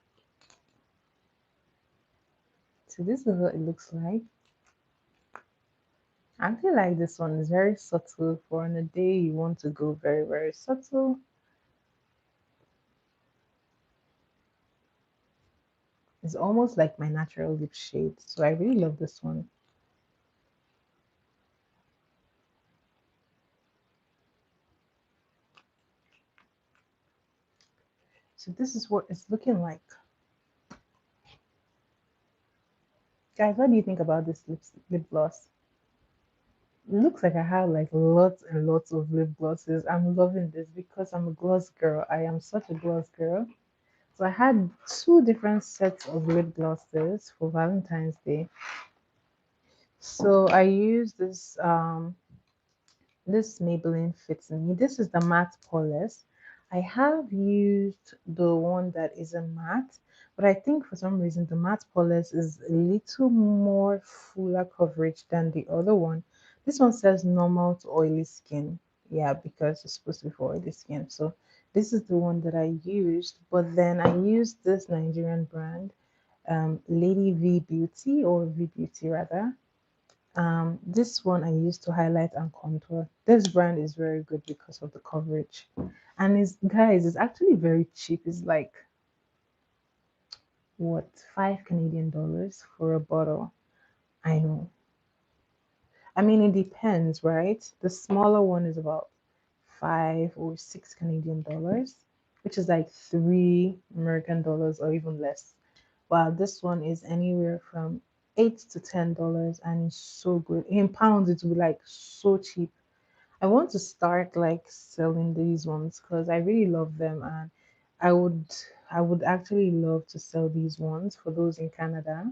So this is what it looks like. I feel like this one is very subtle for on a day you want to go very, very subtle. It's almost like my natural lip shade. So I really love this one. So this is what it's looking like. Guys, what do you think about this lip gloss? It looks like I have like lots and lots of lip glosses. I'm loving this because I'm a gloss girl. I am such a gloss girl. So I had two different sets of lip glosses for Valentine's Day. So I used this Maybelline Fits Me. This is the matte polish. I have used the one that is a matte, but I think for some reason the matte polish is a little more fuller coverage than the other one. This one says normal to oily skin. Yeah, because it's supposed to be for oily skin. So this is the one that I used, but then I used this Nigerian brand, Lady V Beauty or V Beauty rather. This one I use to highlight and contour. This brand is very good because of the coverage. And it's guys, it's actually very cheap. It's like what, $5 Canadian for a bottle. I know. I mean it depends, right? The smaller one is about 5 or 6 Canadian dollars, which is like $3 American or even less. While this one is anywhere from $8 to $10 and it's so good. In pounds, it will be like so cheap. I want to start like selling these ones because I really love them and I would I would actually love to sell these ones for those in Canada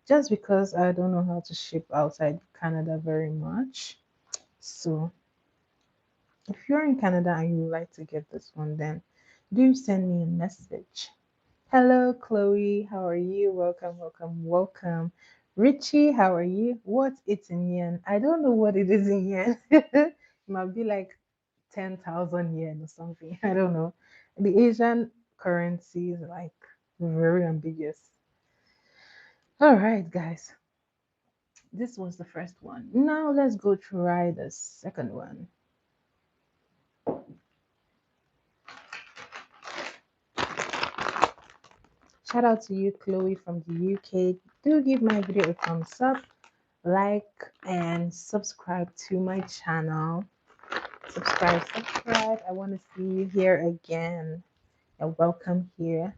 just because I don't know how to ship outside Canada very much. So if you're in Canada and you would like to get this one, then do send me a message. Hello, Chloe. How are you? Welcome, welcome, welcome. Richie, how are you? What's it in yen? I don't know what it is in yen. It might be like 10,000 yen or something. I don't know. The Asian currency is like very ambiguous. All right, guys. This was the first one. Now let's go try the second one. Shout out to you, Chloe from the UK. Do give my video a thumbs up, like, and subscribe to my channel. Subscribe. I want to see you here again. And welcome here.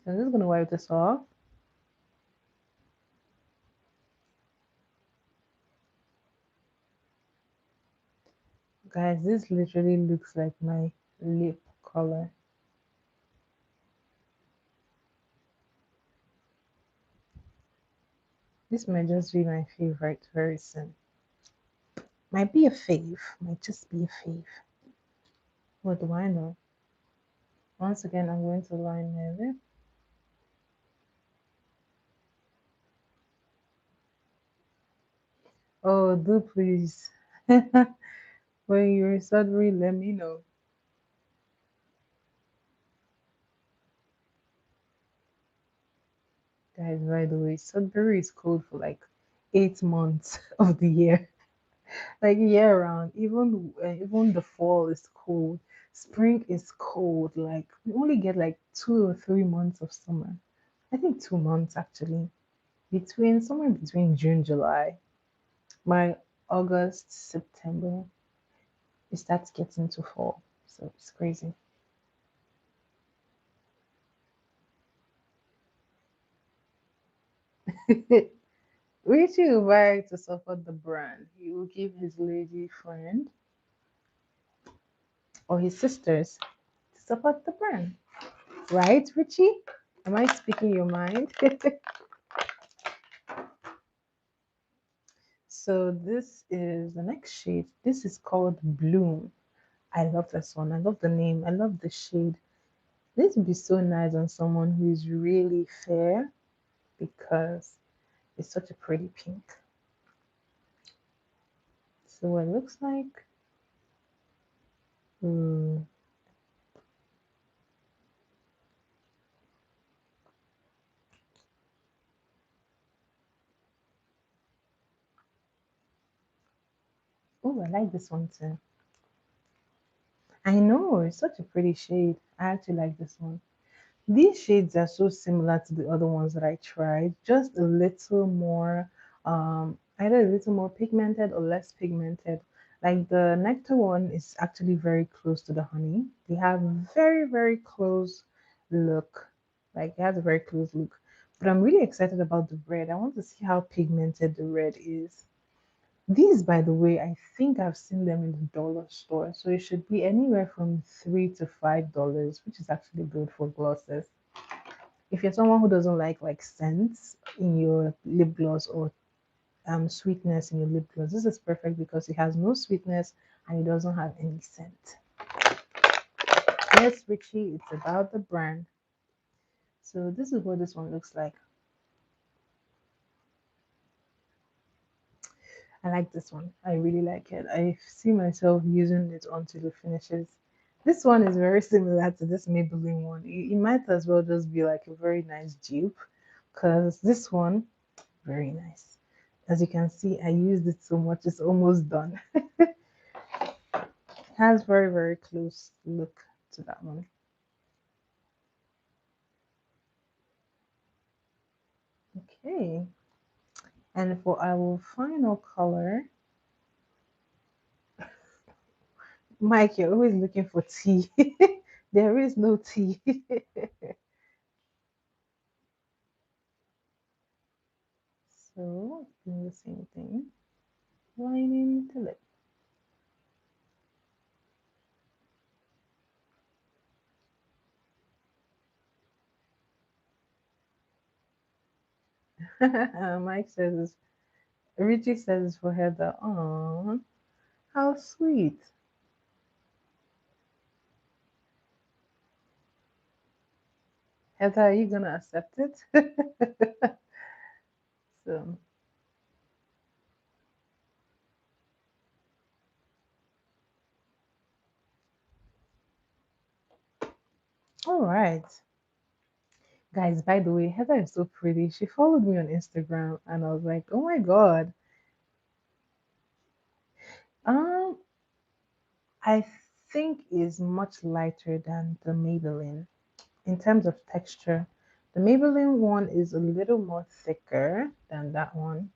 So I'm just gonna wipe this off. Guys, this literally looks like my lip color. This might just be my favorite very soon. Might be a fave. Might just be a fave. What do I know? Once again, I'm going to line my lip. Oh, do please. When you're Sudbury, let me know. Guys, by the way, Sudbury is cold for like 8 months of the year. Like year round. Even the fall is cold. Spring is cold. Like we only get like 2 or 3 months of summer. I think 2 months actually. Between somewhere between June, July. By August, September, it starts getting to fall. So it's crazy. Richie will buy to support the brand. He will give his lady friend or his sisters to support the brand. Right, Richie? Am I speaking your mind? So this is the next shade. This is called Bloom. I love this one. I love the name. I love the shade. This would be so nice on someone who is really fair because it's such a pretty pink. So what it looks like. Hmm. Oh, I like this one too. I know, it's such a pretty shade. I actually like this one. These shades are so similar to the other ones that I tried, just a little more, either a little more pigmented or less pigmented. Like the nectar one is actually very close to the honey. They have very, very close look. Like it has a very close look. But I'm really excited about the red. I want to see how pigmented the red is. These, by the way, I think I've seen them in the dollar store. So it should be anywhere from $3 to $5, which is actually good for glosses. If you're someone who doesn't like scents in your lip gloss or sweetness in your lip gloss, this is perfect because it has no sweetness and it doesn't have any scent. Yes, Richie, it's about the brand. So this is what this one looks like. I like this one. I really like it. I see myself using it until it finishes. This one is very similar to this Maybelline one. It might as well just be like a very nice dupe because this one, very nice. As you can see, I used it so much, it's almost done. Has very, very close look to that one. Okay. And for our final color, Mike, you're always looking for tea. There is no tea. So, doing the same thing. Lining the lip. Mike says, Richie says for Heather, oh, how sweet. Heather, are you gonna accept it? So, all right. Guys, by the way, Heather is so pretty. She followed me on Instagram and I was like, oh my God. Um, I think is much lighter than the Maybelline in terms of texture. The Maybelline one is a little more thicker than that one,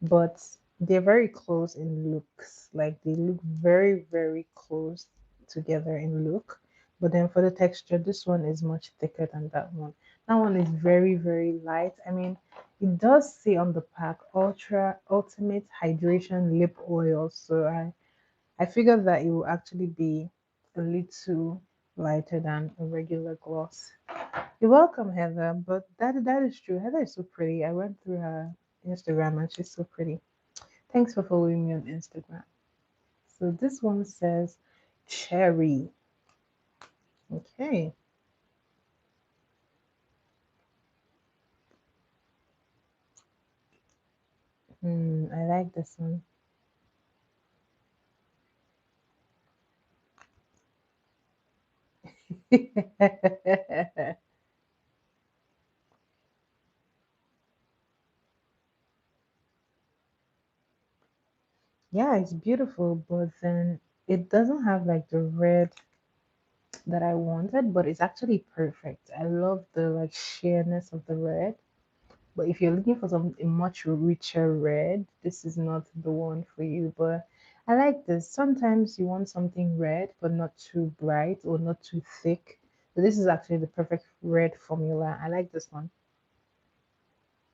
but they're very close in looks. Like they look very, very close together in look. But then for the texture, this one is much thicker than that one. That one is very, very light. I mean, it does say on the pack Ultra Ultimate Hydration Lip Oil. So I I figured that it will actually be a little lighter than a regular gloss. You're welcome, Heather. But that is true. Heather is so pretty. I went through her Instagram and she's so pretty. Thanks for following me on Instagram. So this one says cherry. Okay. I like this one. Yeah, it's beautiful, but then it doesn't have like the red that I wanted, but it's actually perfect. I love the like sheerness of the red. But if you're looking for some a much richer red, this is not the one for you. But I like this. Sometimes you want something red, but not too bright or not too thick. So this is actually the perfect red formula. I like this one.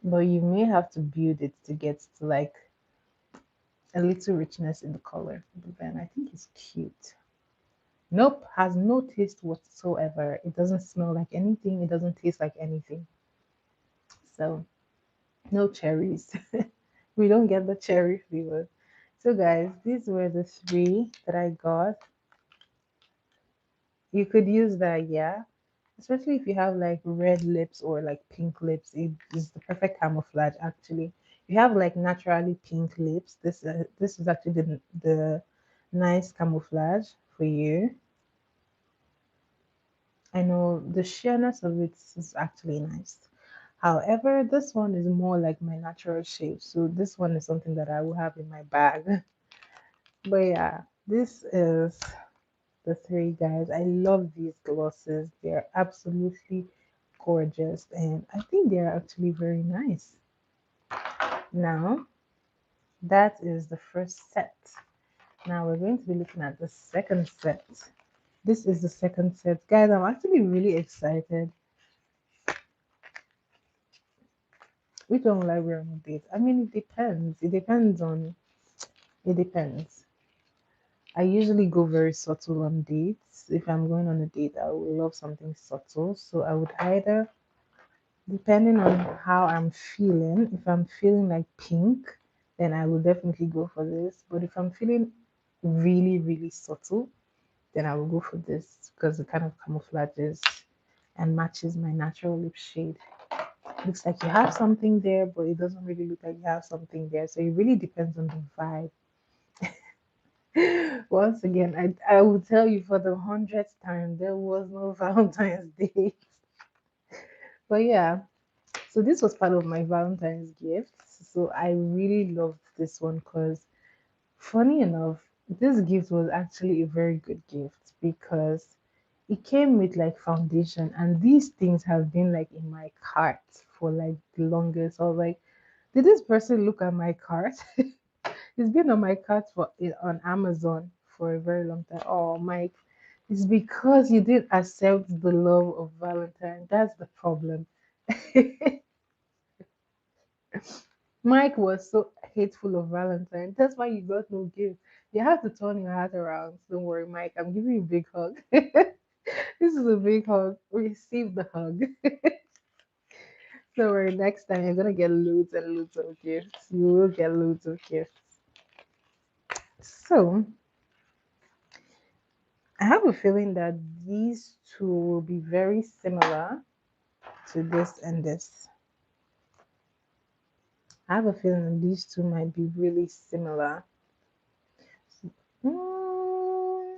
But you may have to build it to get to like a little richness in the color. But then I think it's cute. Nope, has no taste whatsoever. It doesn't smell like anything. It doesn't taste like anything. So no cherries. We don't get the cherry flavor. So guys, these were the three that I got. You could use that, yeah. Especially if you have like red lips or like pink lips, it is the perfect camouflage actually. If you have like naturally pink lips, this is actually the nice camouflage for you. I know the sheerness of it is actually nice. However, this one is more like my natural shape. So this one is something that I will have in my bag. But yeah, this is the three guys. I love these glosses. They're absolutely gorgeous and I think they're actually very nice. Now, that is the first set. Now we're going to be looking at the second set. This is the second set. Guys, I'm actually really excited. Which one will I wear on a date? I mean, it depends. It depends. I usually go very subtle on dates. If I'm going on a date, I would love something subtle. So I would either, depending on how I'm feeling, if I'm feeling like pink, then I will definitely go for this. But if I'm feeling really, really subtle, then I will go for this because it kind of camouflages and matches my natural lip shade. Looks like you have something there, but it doesn't really look like you have something there. So it really depends on the vibe. Once again, I will tell you for the hundredth time, there was no Valentine's Day. But yeah, so this was part of my Valentine's gift. So I really loved this one because, funny enough, this gift was actually a very good gift because it came with like foundation, and these things have been like in my cart for like the longest. I was like, did this person look at my cart? It's been on my cart for on Amazon for a very long time. Oh, Mike, it's because you didn't accept the love of Valentine. That's the problem. Mike was so hateful of Valentine. That's why you got no gift. You have to turn your heart around. Don't worry, Mike. I'm giving you a big hug. This is a big hug. Receive the hug. Don't worry, next time you're gonna get loads and loads of gifts. You will get loads of gifts. So I have a feeling that these two will be very similar to this and this. I have a feeling that these two might be really similar. Mm,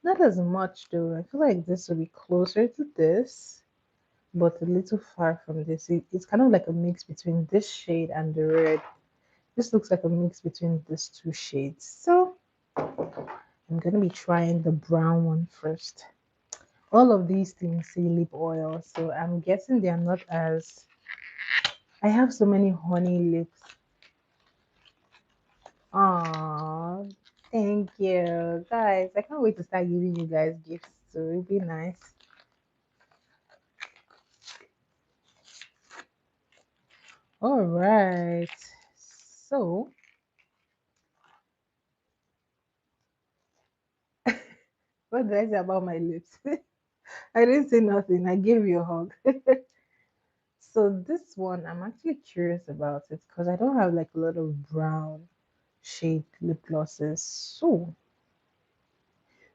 not as much though. I feel like this will be closer to this, but a little far from this. It's kind of like a mix between this shade and the red. This looks like a mix between these two shades. So I'm gonna be trying the brown one first. All of these things say lip oil, so I'm guessing they are not as. I have so many honey lips. Aw, thank you, guys. I can't wait to start giving you guys gifts, so it'll be nice. All right, so What did I say about my lips? I didn't say nothing. I gave you a hug. So this one, I'm actually curious about it because I don't have like a lot of brown shade lip glosses. So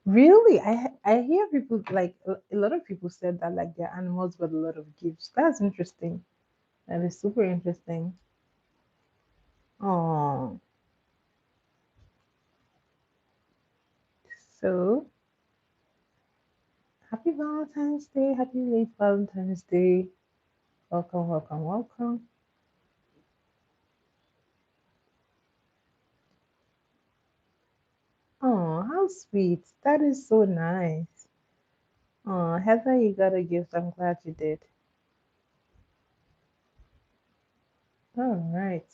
really, I hear people like a lot of people said that like their animals got a lot of gifts. That's interesting. That is super interesting. Oh, so happy Valentine's Day. Happy late Valentine's Day. Welcome, welcome, welcome. Oh, how sweet. That is so nice. Oh, Heather, you got a gift. I'm glad you did. All right.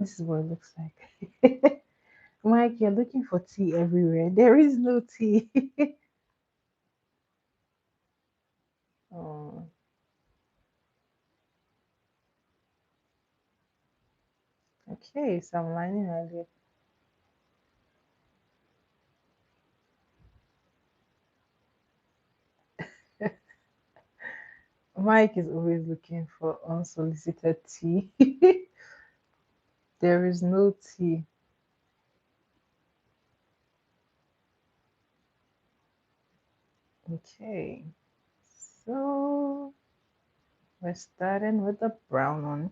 This is what it looks like. Mike, you're looking for tea everywhere. There is no tea. Oh, okay. So I'm lining earlier. Mike is always looking for unsolicited tea. There is no tea. Okay. So we're starting with the brown one.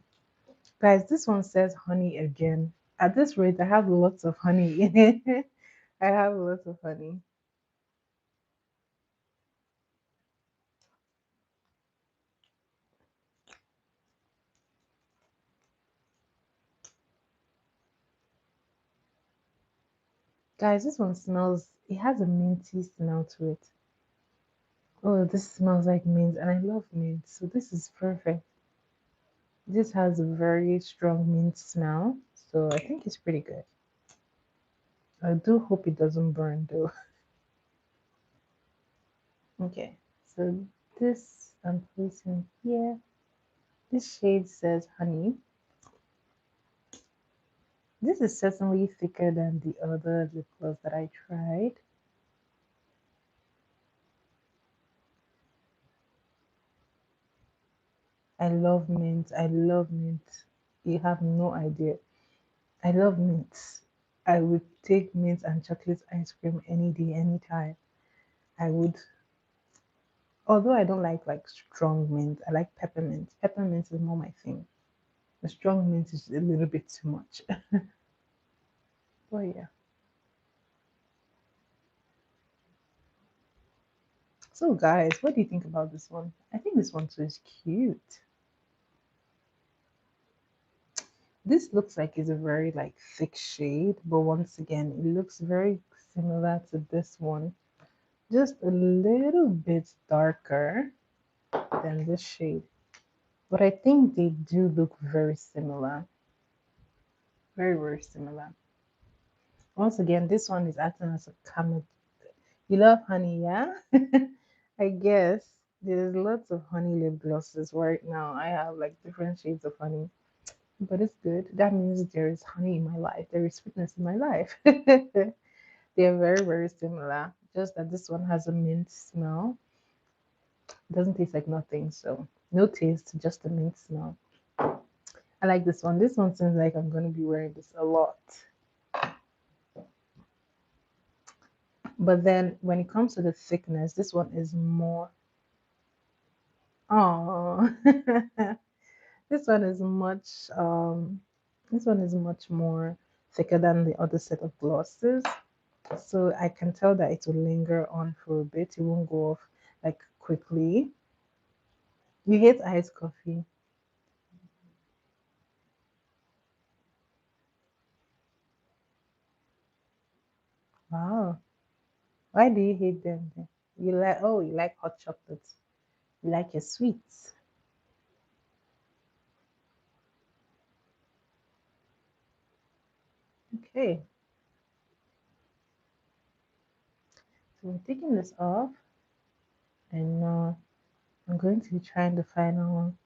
Guys, this one says honey again. At this rate, I have lots of honey in it. I have lots of honey. Guys, this one smells, it has a minty smell to it. Oh, this smells like mint, and I love mint, so this is perfect. This has a very strong mint smell, so I think it's pretty good. I do hope it doesn't burn though. Okay, so this I'm placing here. This shade says honey. This is certainly thicker than the other lip gloss that I tried. I love mint. I love mint. You have no idea. I love mint. I would take mint and chocolate ice cream any day, anytime. I would, although I don't like strong mint. I like peppermint. Peppermint is more my thing. The strong mint is a little bit too much. But yeah. So guys, what do you think about this one? I think this one too is cute. This looks like it's a very like thick shade, but once again, it looks very similar to this one. Just a little bit darker than this shade. But I think they do look very similar. Very, very similar. Once again, this one is acting as a camel. You love honey, yeah? I guess there's lots of honey lip glosses right now. I have like different shades of honey, but it's good. That means there is honey in my life. There is sweetness in my life. They're very, very similar. Just that this one has a mint smell. It doesn't taste like nothing, so no taste, just a mint smell. I like this one. This one seems like I'm going to be wearing this a lot. But then when it comes to the thickness, this one is more. Oh, this one is much. This one is much more thicker than the other set of glosses. So I can tell that it will linger on for a bit. It won't go off like quickly. You hate iced coffee. Wow. Why do you hate them then? You like, oh, you like hot chocolate. You like your sweets. Okay. So I'm taking this off, and I'm going to be trying the final one.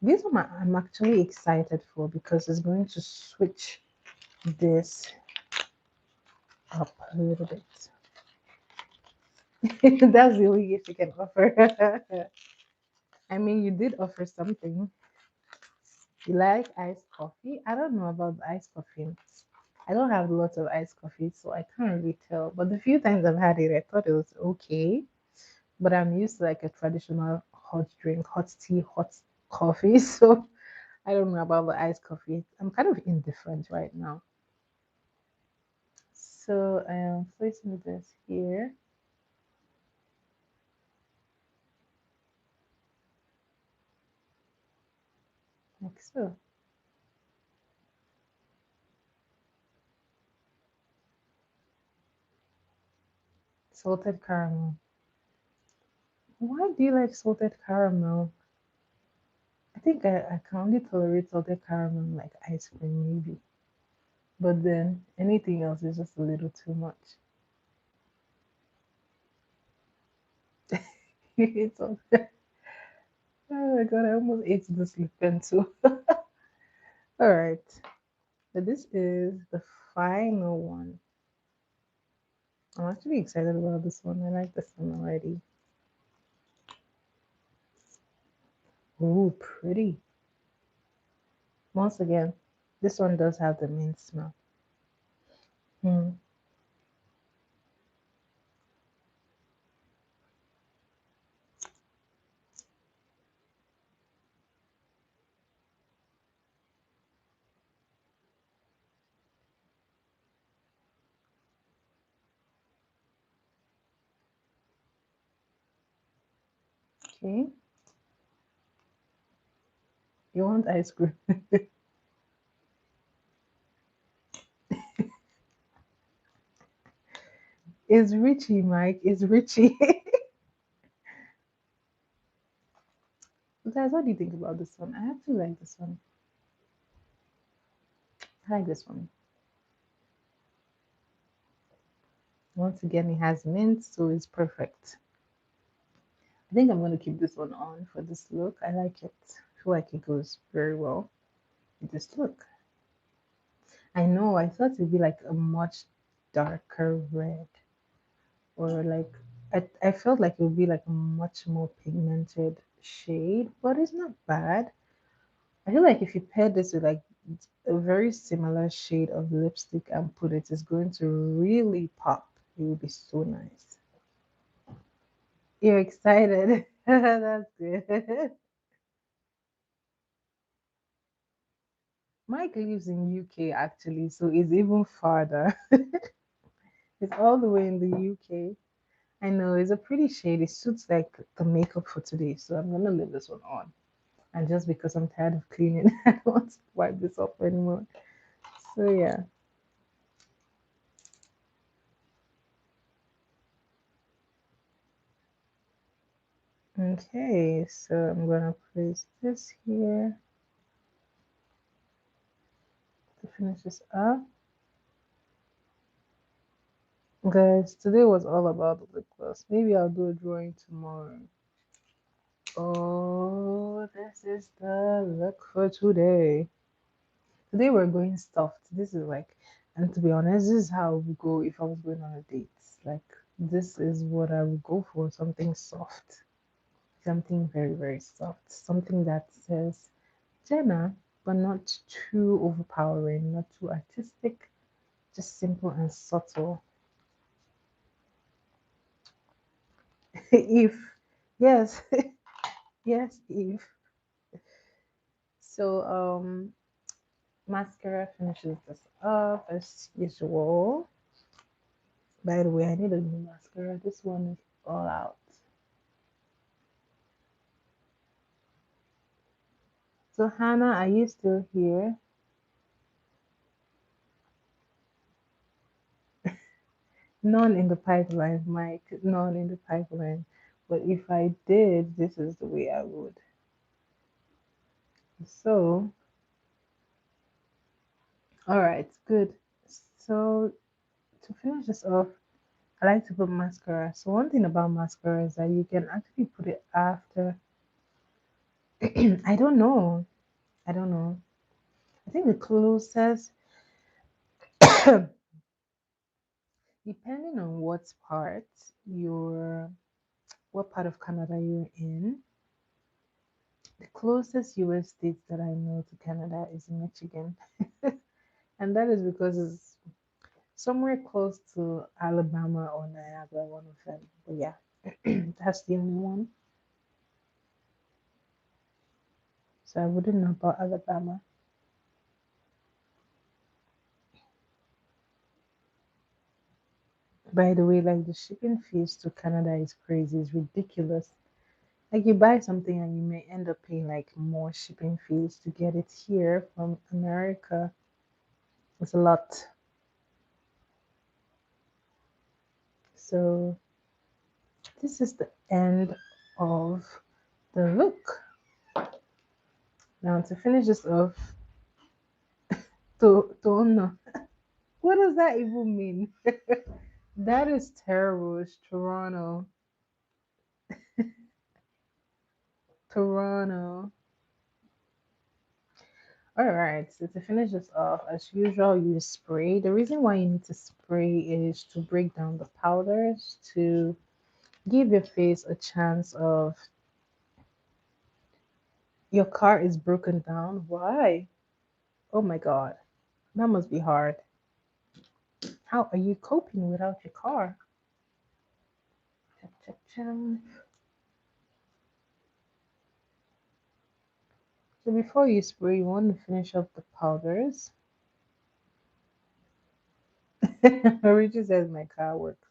This one I'm actually excited for because it's going to switch. this up a little bit. That's the only gift you can offer. I mean, you did offer something. You like iced coffee? I don't know about the iced coffee. I don't have lots of iced coffee, so I can't really tell. But the few times I've had it, I thought it was okay. But I'm used to like a traditional hot drink, hot tea, hot coffee. So I don't know about the iced coffee. I'm kind of indifferent right now. So I am placing this here. Like so. Salted caramel. Why do you like salted caramel? I think I can only tolerate salted caramel like ice cream, maybe. But then anything else is just a little too much. It's all, oh my god, I almost ate the slip pencil. All right, so this is the final one. I'm actually excited about this one. I like this one already. Oh, pretty. Once again, this one does have the mint smell. Hmm. Okay, you want ice cream? It's Richie, Mike. It's Richie. Guys, what do you think about this one? I actually like this one. I like this one. Once again, it has mint, so it's perfect. I think I'm going to keep this one on for this look. I like it. I feel like it goes very well with this look. I know, I thought it'd be like a much darker red, or like, I felt like it would be like a much more pigmented shade, but it's not bad. I feel like if you pair this with like a very similar shade of lipstick and put it, it's going to really pop. It will be so nice. You're excited. That's good. Mike lives in UK actually, so it's even farther. It's all the way in the UK. I know it's a pretty shade. It suits like the makeup for today, so I'm gonna leave this one on. And just because I'm tired of cleaning, I don't want to wipe this off anymore. So yeah. Okay, so I'm gonna place this here to finish this up. Guys, today was all about the lip gloss. Maybe I'll do a drawing tomorrow. Oh, this is the look for today. Today we're going soft. This is like, and to be honest, this is how I would go if I was going on a date. Like, this is what I would go for, something soft, something very, very soft, something that says Jenna, but not too overpowering, not too artistic, just simple and subtle. If, yes, yes, if. So, mascara finishes this up as usual. By the way, I need a new mascara. This one is all out. So, Hannah, are you still here? None in the pipeline, Mike. None in the pipeline. But if I did, this is the way I would. So, all right, good. So, to finish this off, I like to put mascara. So, one thing about mascara is that you can actually put it after. I don't know. I don't know. I think the closest Depending on what part of Canada you're in, the closest US state that I know to Canada is Michigan. And that is because it's somewhere close to Alabama or Niagara, one of them. But yeah, that's the only one. So I wouldn't know about Alabama. By the way, like the shipping fees to Canada is crazy, it's ridiculous. Like you buy something and you may end up paying like more shipping fees to get it here from America. It's a lot. So this is the end of the look. Now to finish this off, tono. What does that even mean? That is terrible. It's Toronto. Toronto. All right, so to finish this off, as usual, use spray. The reason why you need to spray is to break down the powders, to give your face a chance of your car is broken down. Why? Oh my God, that must be hard. How are you coping without your car? Cha, cha, cha. So before you spray, you want to finish up the powders. Richie says my car works.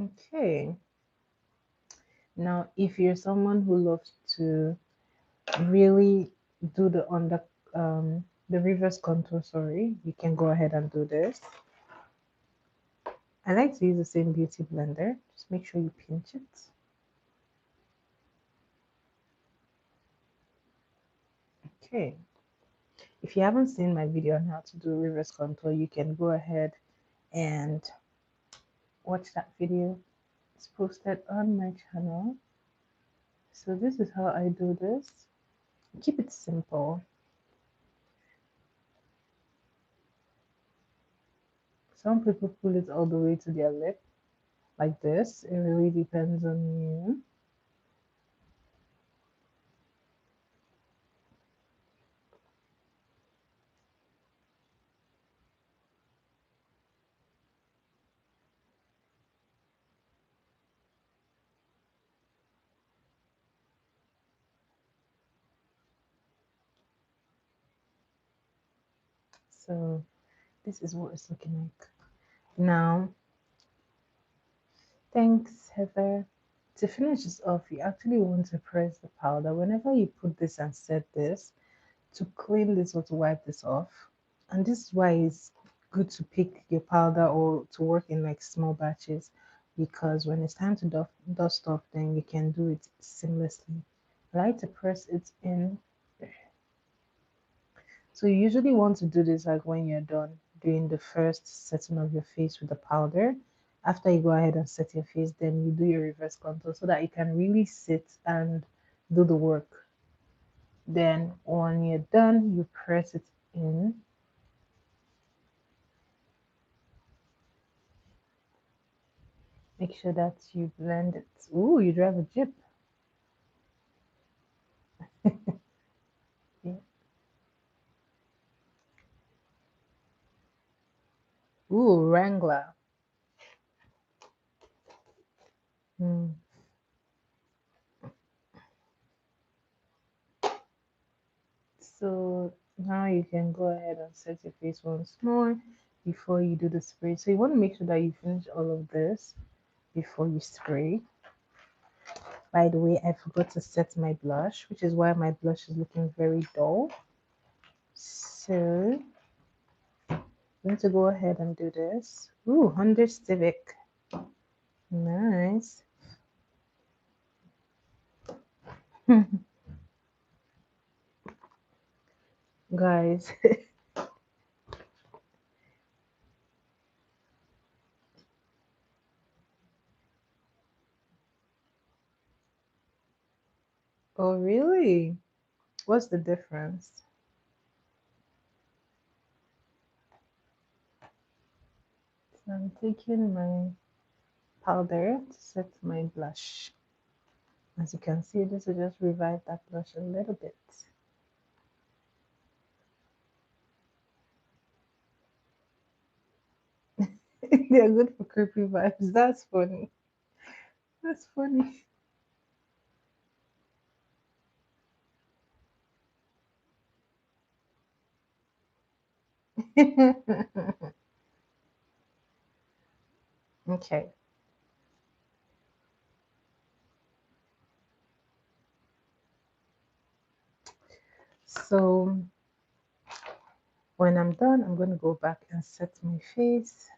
Okay. Now, if you're someone who loves to really do the reverse contour, sorry, you can go ahead and do this. I like to use the same beauty blender. Just make sure you pinch it. Okay. If you haven't seen my video on how to do reverse contour, you can go ahead and watch that video. It's posted on my channel. So this is how I do this. Keep it simple. Some people pull it all the way to their lip like this. It really depends on you. So this is what it's looking like. Now, thanks, Heather. To finish this off, you actually want to press the powder. Whenever you put this and set this, to clean this or to wipe this off. And this is why it's good to pick your powder or to work in like small batches, because when it's time to dust off, then you can do it seamlessly. I like to press it in. So you usually want to do this like when you're done doing the first setting of your face with the powder. After you go ahead and set your face, then you do your reverse contour so that you can really sit and do the work. Then when you're done, you press it in. Make sure that you blend it. Ooh, you drive a Jeep. Yeah. Ooh, Wrangler. Hmm. So now you can go ahead and set your face once more before you do the spray. So you want to make sure that you finish all of this before you spray. By the way, I forgot to set my blush, which is why my blush is looking very dull. So I'm going to go ahead and do this. Ooh, Honda Civic. Nice. Guys, oh really? What's the difference? I'm taking my powder to set my blush. As you can see, this will just revive that blush a little bit. They're good for creepy vibes. That's funny. That's funny. Okay, so when I'm done, I'm going to go back and set my face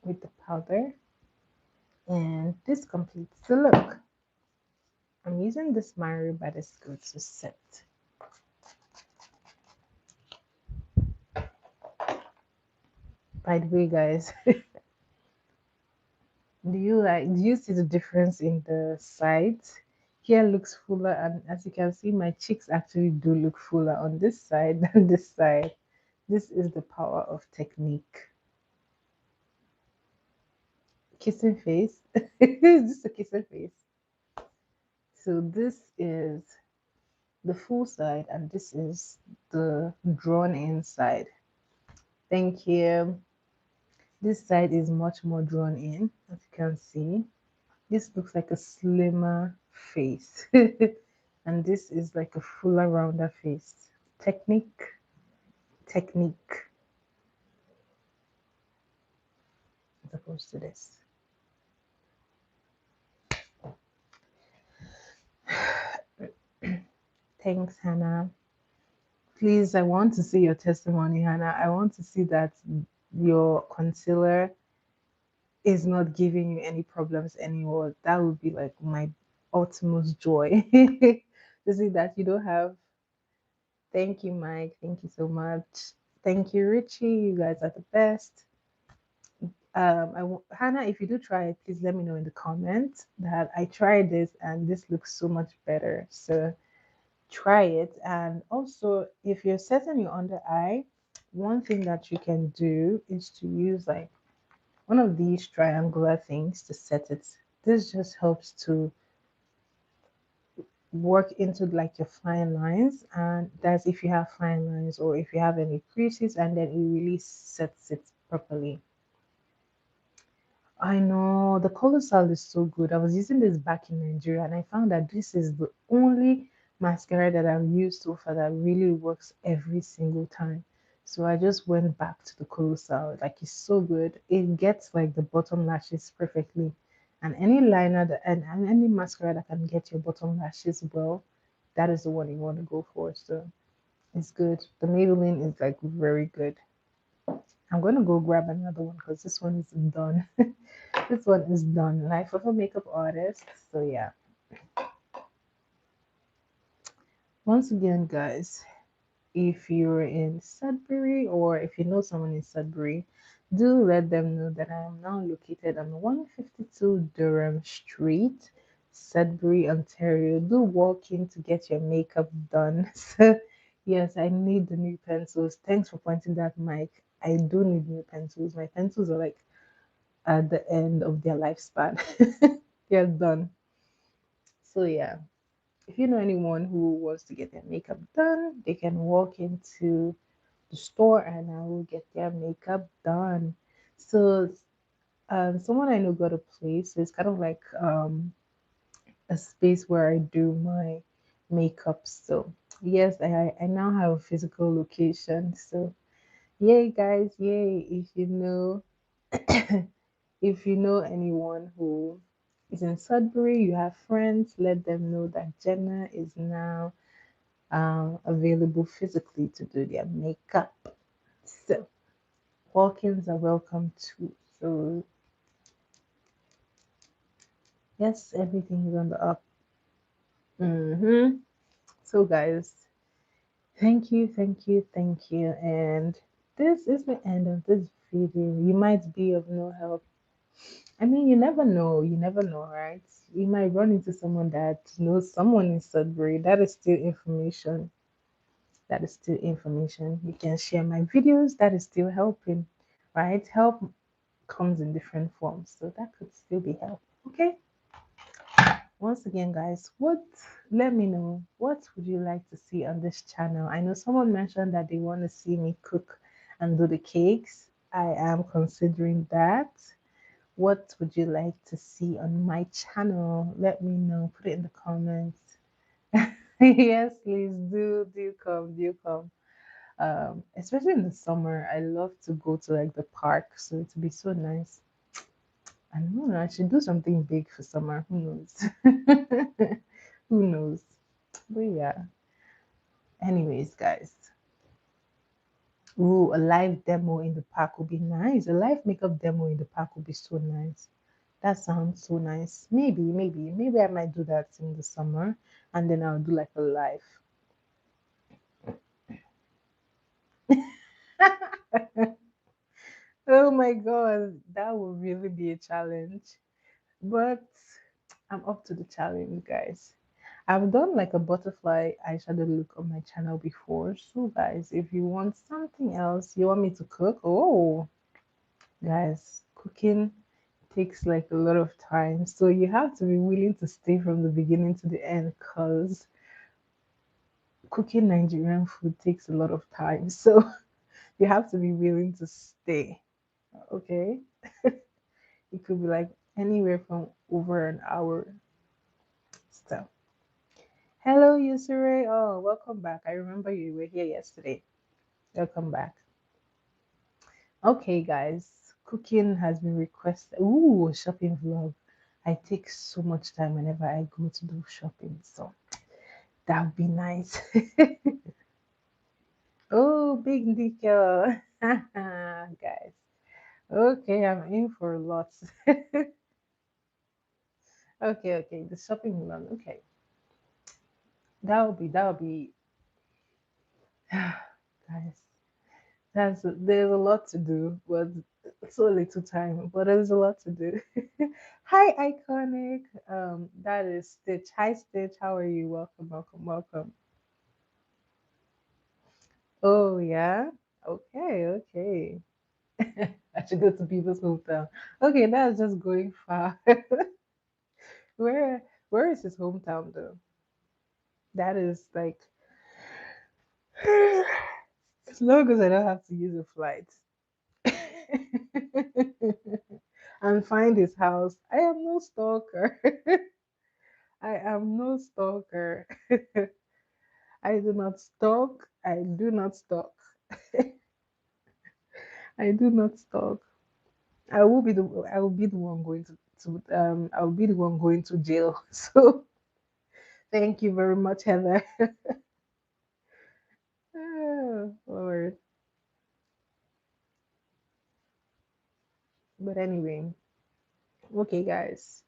with the powder. And this completes the look. I'm using this Mario Badescu to set. By the way, guys, do you see the difference in the sides? Here looks fuller, and as you can see, my cheeks actually do look fuller on this side than this side. This is the power of technique. Kissing face. Is this a kissing face? So this is the full side, and this is the drawn in side. Thank you. This side is much more drawn in, as you can see. This looks like a slimmer face. And this is like a fuller, rounder face. Technique, technique, as opposed to this. Thanks, Hannah. Please, I want to see your testimony, Hannah. I want to see that your concealer is not giving you any problems anymore. That would be like my utmost joy. To see that you don't have. Thank you, Mike. Thank you so much. Thank you, Richie. You guys are the best. Hannah, if you do try it, please let me know in the comments that I tried this and this looks so much better. So try it. And also, if you're setting your under eye, one thing that you can do is to use like one of these triangular things to set it. This just helps to work into like your fine lines, and that's if you have fine lines or if you have any creases, and then it really sets it properly. I know the Colossal is so good. I was using this back in Nigeria and I found that this is the only mascara that I've used so far that really works every single time. So I just went back to the Colossal. Like it's so good. It gets like the bottom lashes perfectly. And any liner that and any mascara that can get your bottom lashes well, that is the one you want to go for. So it's good. The Maybelline is like very good. I'm gonna go grab another one because this one is done. This one is done. Life of a makeup artist. So yeah. Once again, guys, if you're in Sudbury or if you know someone in Sudbury, do let them know that I am now located on 152 Durham Street, Sudbury, Ontario. Do walk in to get your makeup done. So yes, I need the new pencils. Thanks for pointing that, Mike. I do need new pencils. My pencils are like at the end of their lifespan. They're done. So yeah, if you know anyone who wants to get their makeup done, they can walk into the store and I will get their makeup done. So someone I know got a place. It's kind of like a space where I do my makeup. So yes, I now have a physical location. So yay guys, yay. If you know anyone who is in Sudbury, you have friends, let them know that Jenna is now available physically to do their makeup. So walk-ins are welcome too. So yes, everything is on the up. So guys, thank you, thank you, thank you. And this is the end of this video. You might be of no help. I mean, you never know. You never know, right? You might run into someone that knows someone in Sudbury. That is still information. That is still information. You can share my videos. That is still helping, right? Help comes in different forms, so that could still be help. Okay. Once again, guys, let me know, what would you like to see on this channel? I know someone mentioned that they want to see me cook and do the cakes. I am considering that. What would you like to see on my channel? Let me know. Put it in the comments. Yes, please do come, do come. Especially in the summer, I love to go to like the park, so it would be so nice. I don't know. I should do something big for summer. Who knows? Who knows? But yeah. Anyways, guys. Ooh, a live demo in the park would be nice. A live makeup demo in the park would be so nice. That sounds so nice. Maybe I might do that in the summer, and then I'll do like a live. Oh my god, that would really be a challenge. But I'm up to the challenge, guys. I've done like a butterfly eyeshadow look on my channel before. So, guys, if you want something else, you want me to cook, oh, guys, cooking takes like a lot of time. So, you have to be willing to stay from the beginning to the end because cooking Nigerian food takes a lot of time. So, you have to be willing to stay. Okay. It could be like anywhere from over an hour. So, hello, Yusure. Oh, welcome back. I remember you were here yesterday. Welcome back. Okay, guys, cooking has been requested. Ooh, shopping vlog. I take so much time whenever I go to do shopping, so that would be nice. Oh, big decal. Guys. Okay, I'm in for lots. Okay, the shopping vlog. Okay, that would be guys. There's a lot to do, but so little time. But there's a lot to do. Hi, iconic. That is Stitch. Hi, Stitch. How are you? Welcome. Oh yeah. Okay. I should go to people's hometown. Okay, that's just going far. Where is his hometown though? That is like as long as I don't have to use a flight. And find his house. I am no stalker. I am no stalker. I do not stalk. I do not stalk. I do not stalk. I will be the one going to I will be the one going to jail. So thank you very much, Heather. Oh, Lord. But anyway, okay guys.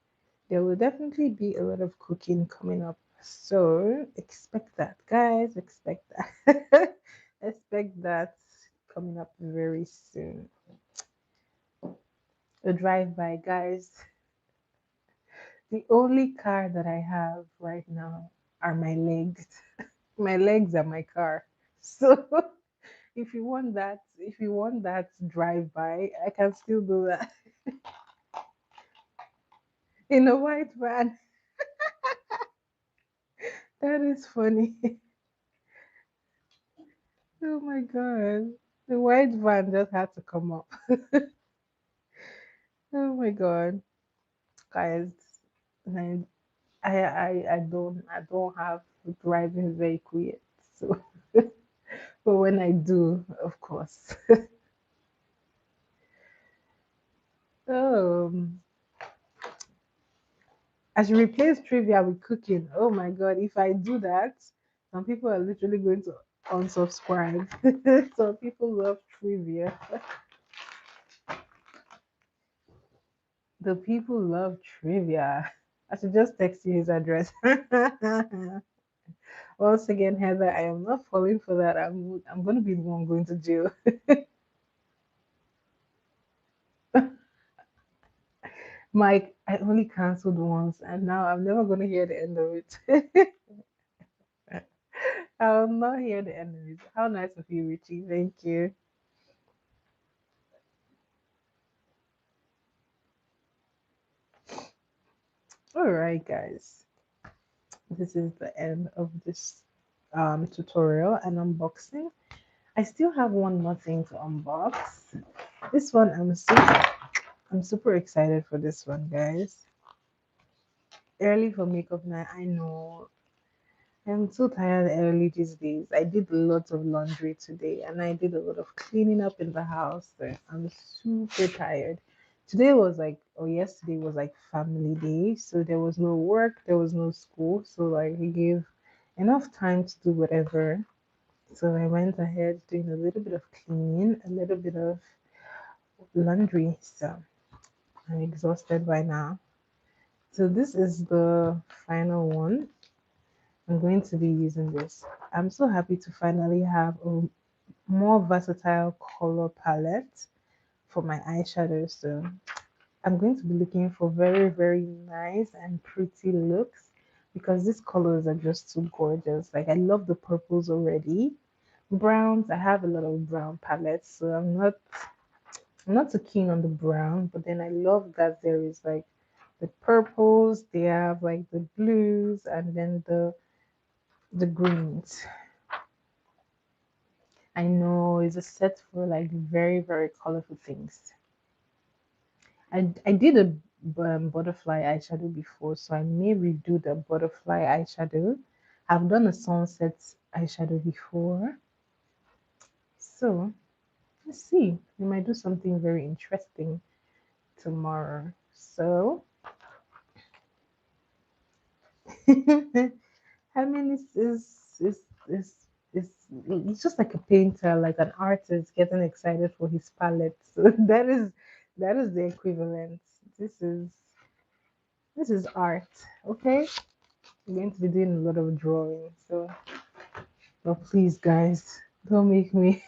There will definitely be a lot of cooking coming up. So expect that, guys. Expect that. Expect that coming up very soon. A drive by, guys. The only car that I have right now are my legs. My legs are my car. So if you want that drive by, I can still do that in a white van. That is funny. Oh my god. The white van just had to come up. Oh my god. Guys, I I don't have a driving vehicle yet. So but when I do, of course. Um I should replace trivia with cooking. Oh my god, if I do that, some people are literally going to unsubscribe. Some people love trivia. The people love trivia. I should just text you his address. Once again, Heather, I am not falling for that. I'm gonna be the one going to jail. Mike, I only cancelled once, and now I'm never gonna hear the end of it. I'll not hear the enemies. How nice of you, Richie. Thank you. All right, guys. This is the end of this tutorial and unboxing. I still have one more thing to unbox. This one, I'm super excited for this one, guys. Early for makeup night. I know I'm so tired early these days. I did a lot of laundry today and I did a lot of cleaning up in the house. So I'm super tired. Today was like, or yesterday was like family day. So there was no work, there was no school. So like we gave enough time to do whatever. So I went ahead doing a little bit of cleaning, a little bit of laundry. So I'm exhausted by now. So this is the final one. I'm going to be using this. I'm so happy to finally have a more versatile color palette for my eyeshadows. So I'm going to be looking for very, very nice and pretty looks because these colors are just too gorgeous. Like I love the purples already. Browns, I have a lot of brown palettes, so I'm not so keen on the brown, but then I love that there is like the purples, they have like the blues and then the greens. I know it's a set for like very, very colorful things. I did a butterfly eyeshadow before, so I may redo the butterfly eyeshadow. I've done a sunset eyeshadow before, so let's see. We might do something very interesting tomorrow. So, I mean, it's just like a painter, like an artist getting excited for his palette. So that is the equivalent. This is this is art. Okay, I'm going to be doing a lot of drawing. So, but please, guys, don't make me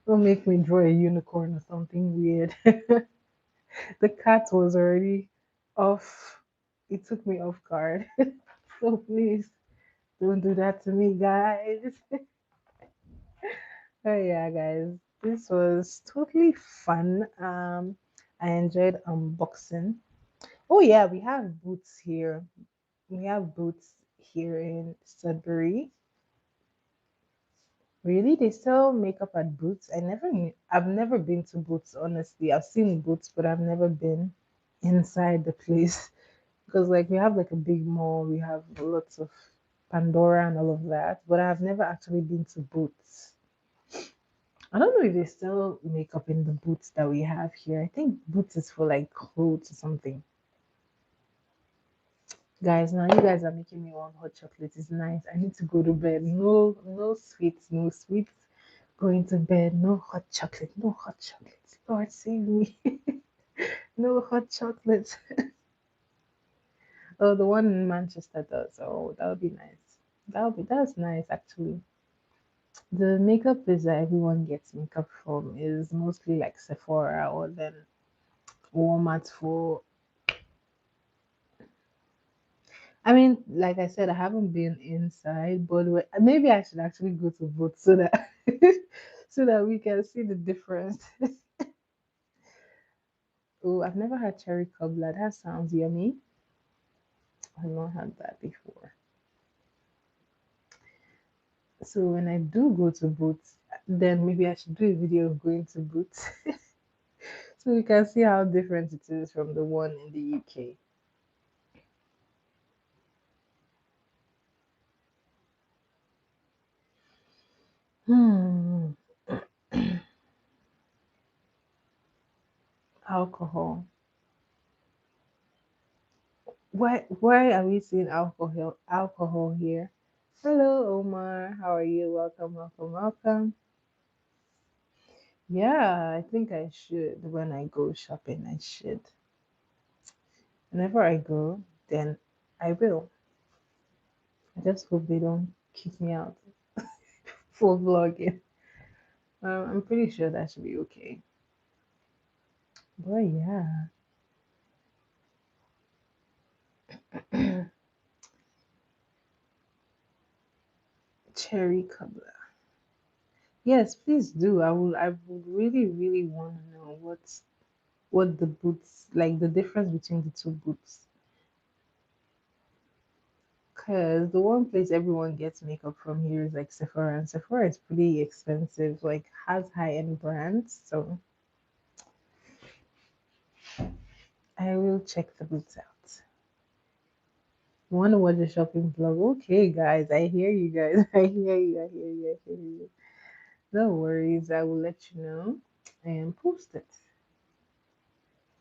don't make me draw a unicorn or something weird. The cat was already off. It took me off guard. So please don't do that to me, guys. Oh yeah, guys, this was totally fun. I enjoyed unboxing. Oh yeah, we have boots here. We have boots here in Sudbury. Really, they sell makeup at Boots? I've never been to Boots, honestly. I've seen Boots, but I've never been inside the place because like we have like a big mall, we have lots of Pandora and all of that, but I've never actually been to Boots. I don't know if they still make up in the boots that we have here. I think boots is for like clothes or something. Guys, now you guys are making me want hot chocolate. It's nice. I need to go to bed. No, no sweets, no sweets. Going to bed. No hot chocolate. No hot chocolate. Lord save me. No hot chocolate. Oh, the one in Manchester does. Oh, that would be nice. That's nice actually. The makeup place that everyone gets makeup from is mostly like Sephora or then Walmart for I mean, like I said, I haven't been inside, but maybe I should actually go to both so that so that we can see the difference. Oh, I've never had cherry cobbler. That sounds yummy. I've not had that before. So when I do go to Boots, then maybe I should do a video of going to Boots so we can see how different it is from the one in the UK. Hmm. Alcohol. Why are we seeing alcohol here? Hello, Omar. How are you? Welcome, welcome, welcome. Yeah, I think I should. When I go shopping, I should. Whenever I go, then I will. I just hope they don't kick me out for vlogging. I'm pretty sure that should be okay. But yeah, Cherry cobbler. Yes, please do. I would really, really want to know what the boots like the difference between the two boots. Cause the one place everyone gets makeup from here is like Sephora, and Sephora is pretty expensive, like has high end brands. So I will check the boots out. You want to watch a shopping vlog? Okay, guys, I hear you guys. I hear you. I hear you. I hear you. No worries. I will let you know and post it.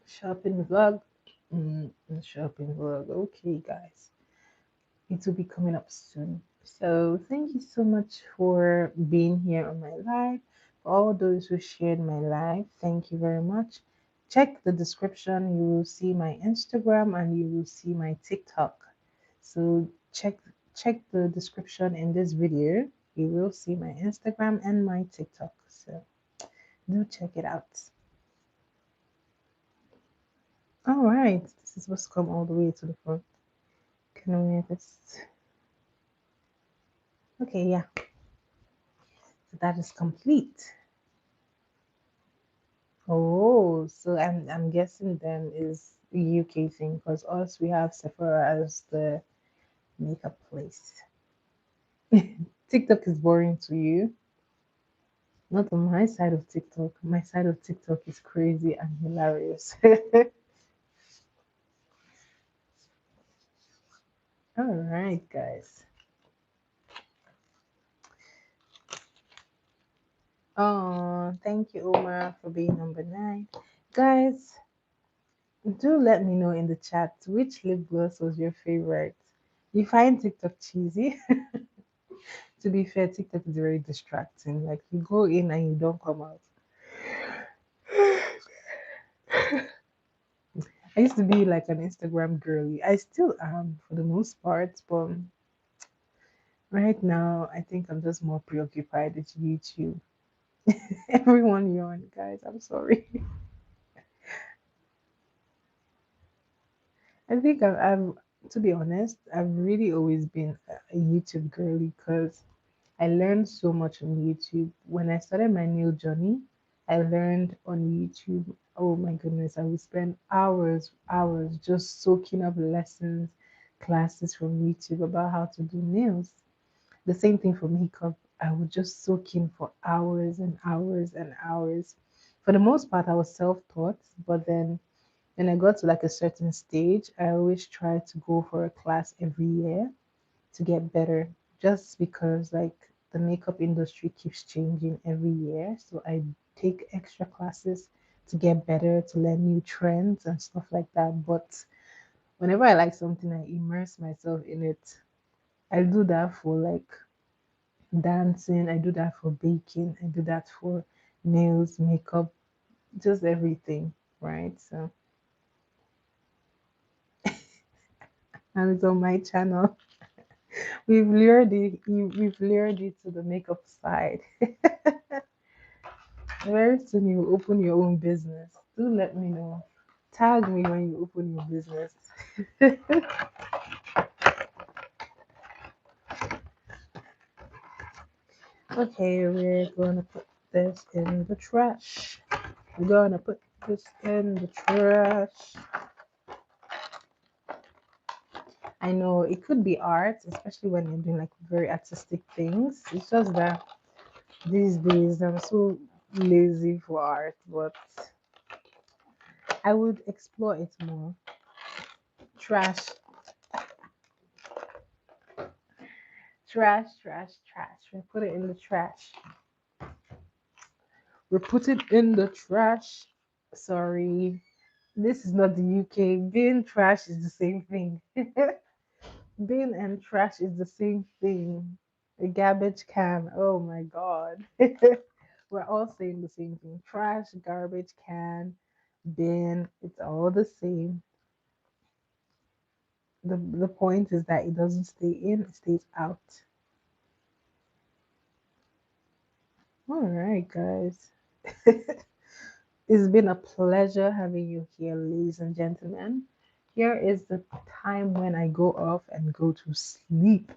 Shopping vlog. Shopping vlog. Okay, guys. It will be coming up soon. So thank you so much for being here on my live. For all those who shared my live, thank you very much. Check the description. You will see my Instagram and you will see my TikTok. So check the description in this video. You will see my Instagram and my TikTok. So do check it out. All right, this is what's come all the way to the front. Can we just okay, yeah. So that is complete. Oh, so I'm guessing then is a UK thing because us we have Sephora as the makeup place. TikTok is boring to you. Not on my side of TikTok. My side of TikTok is crazy and hilarious. All right, guys. Oh, thank you, Omar, for being number 9. Guys, do let me know in the chat which lip gloss was your favorite. You find TikTok cheesy? To be fair, TikTok is very distracting. Like you go in and you don't come out. I used to be like an Instagram girly. I still am for the most part, but right now I think I'm just more preoccupied with YouTube. Everyone yawn, guys. I'm sorry. I think to be honest, I've really always been a YouTube girly because I learned so much on YouTube. When I started my nail journey, I learned on YouTube. Oh my goodness, I would spend hours, hours just soaking up lessons, classes from YouTube about how to do nails. The same thing for makeup. I would just soak in for hours and hours and hours. For the most part, I was self-taught, but then when I got to like a certain stage, I always tried to go for a class every year to get better just because like the makeup industry keeps changing every year. So I take extra classes to get better, to learn new trends and stuff like that. But whenever I like something, I immerse myself in it. I do that for like dancing, I do that for baking, I do that for nails, makeup, just everything, right? So and it's on my channel. We've lured you to the makeup side. Very soon you will open your own business. Do let me know. Tag me when you open your business. Okay, we're gonna put this in the trash. We're gonna put this in the trash. I know it could be art, especially when you're doing like very artistic things. It's just that these days I'm so lazy for art, but I would explore it more. Trash, trash, trash, trash. We put it in the trash. We put it in the trash. Sorry, this is not the UK. Being trash is the same thing. Bin and trash is the same thing. A garbage can. Oh my god. We're all saying the same thing. Trash, garbage can, bin. It's all the same. The point is that it doesn't stay in, it stays out. All right, guys. It's been a pleasure having you here, ladies and gentlemen. Here is the time when I go off and go to sleep.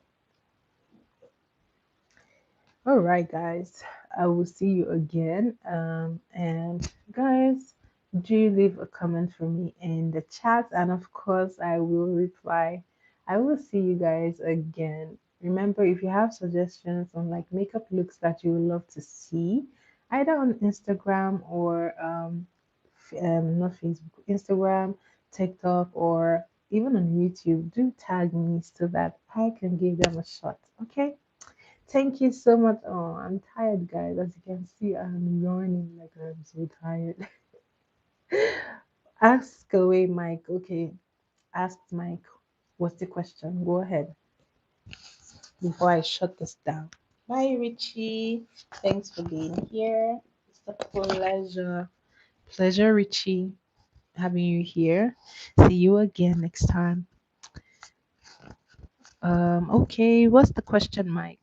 All right, guys. I will see you again. And guys, do leave a comment for me in the chat, and of course, I will reply. I will see you guys again. Remember, if you have suggestions on like makeup looks that you would love to see, either on Instagram or not Facebook, Instagram, TikTok, or even on YouTube, do tag me so that I can give them a shot. Okay. Thank you so much. Oh, I'm tired, guys. As you can see, I'm yawning like I'm so tired. Ask away, Mike. Okay, ask Mike. What's the question? Go ahead before I shut this down. Bye, Richie. Thanks for being here. It's a pleasure. Pleasure, Richie, having you here. See you again next time. Okay, what's the question, Mike?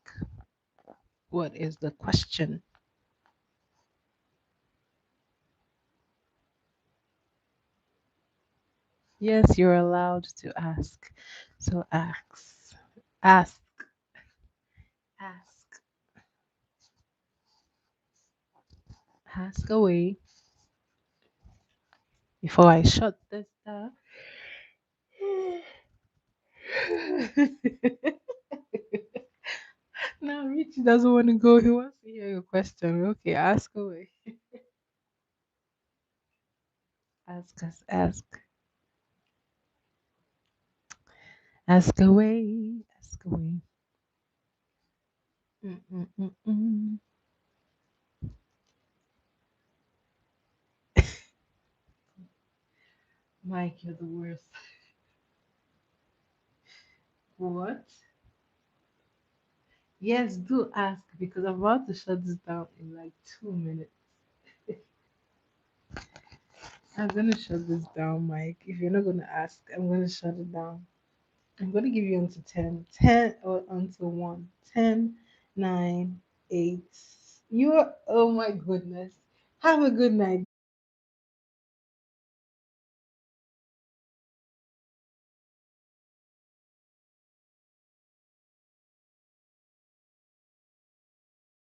What is the question? Yes, you're allowed to ask. So ask, ask, ask away before I shut this down. Now Richie doesn't want to go. He wants to hear your question. Okay, ask away. Ask us, ask away, ask away. Mm-mm-mm-mm. Mike, you're the worst. What? Yes, do ask because I'm about to shut this down in like 2 minutes. I'm gonna shut this down, Mike. If you're not gonna ask, I'm gonna shut it down. I'm gonna give you until 10. 10 or until 1. 10, 9, 8. You're, oh my goodness. Have a good night.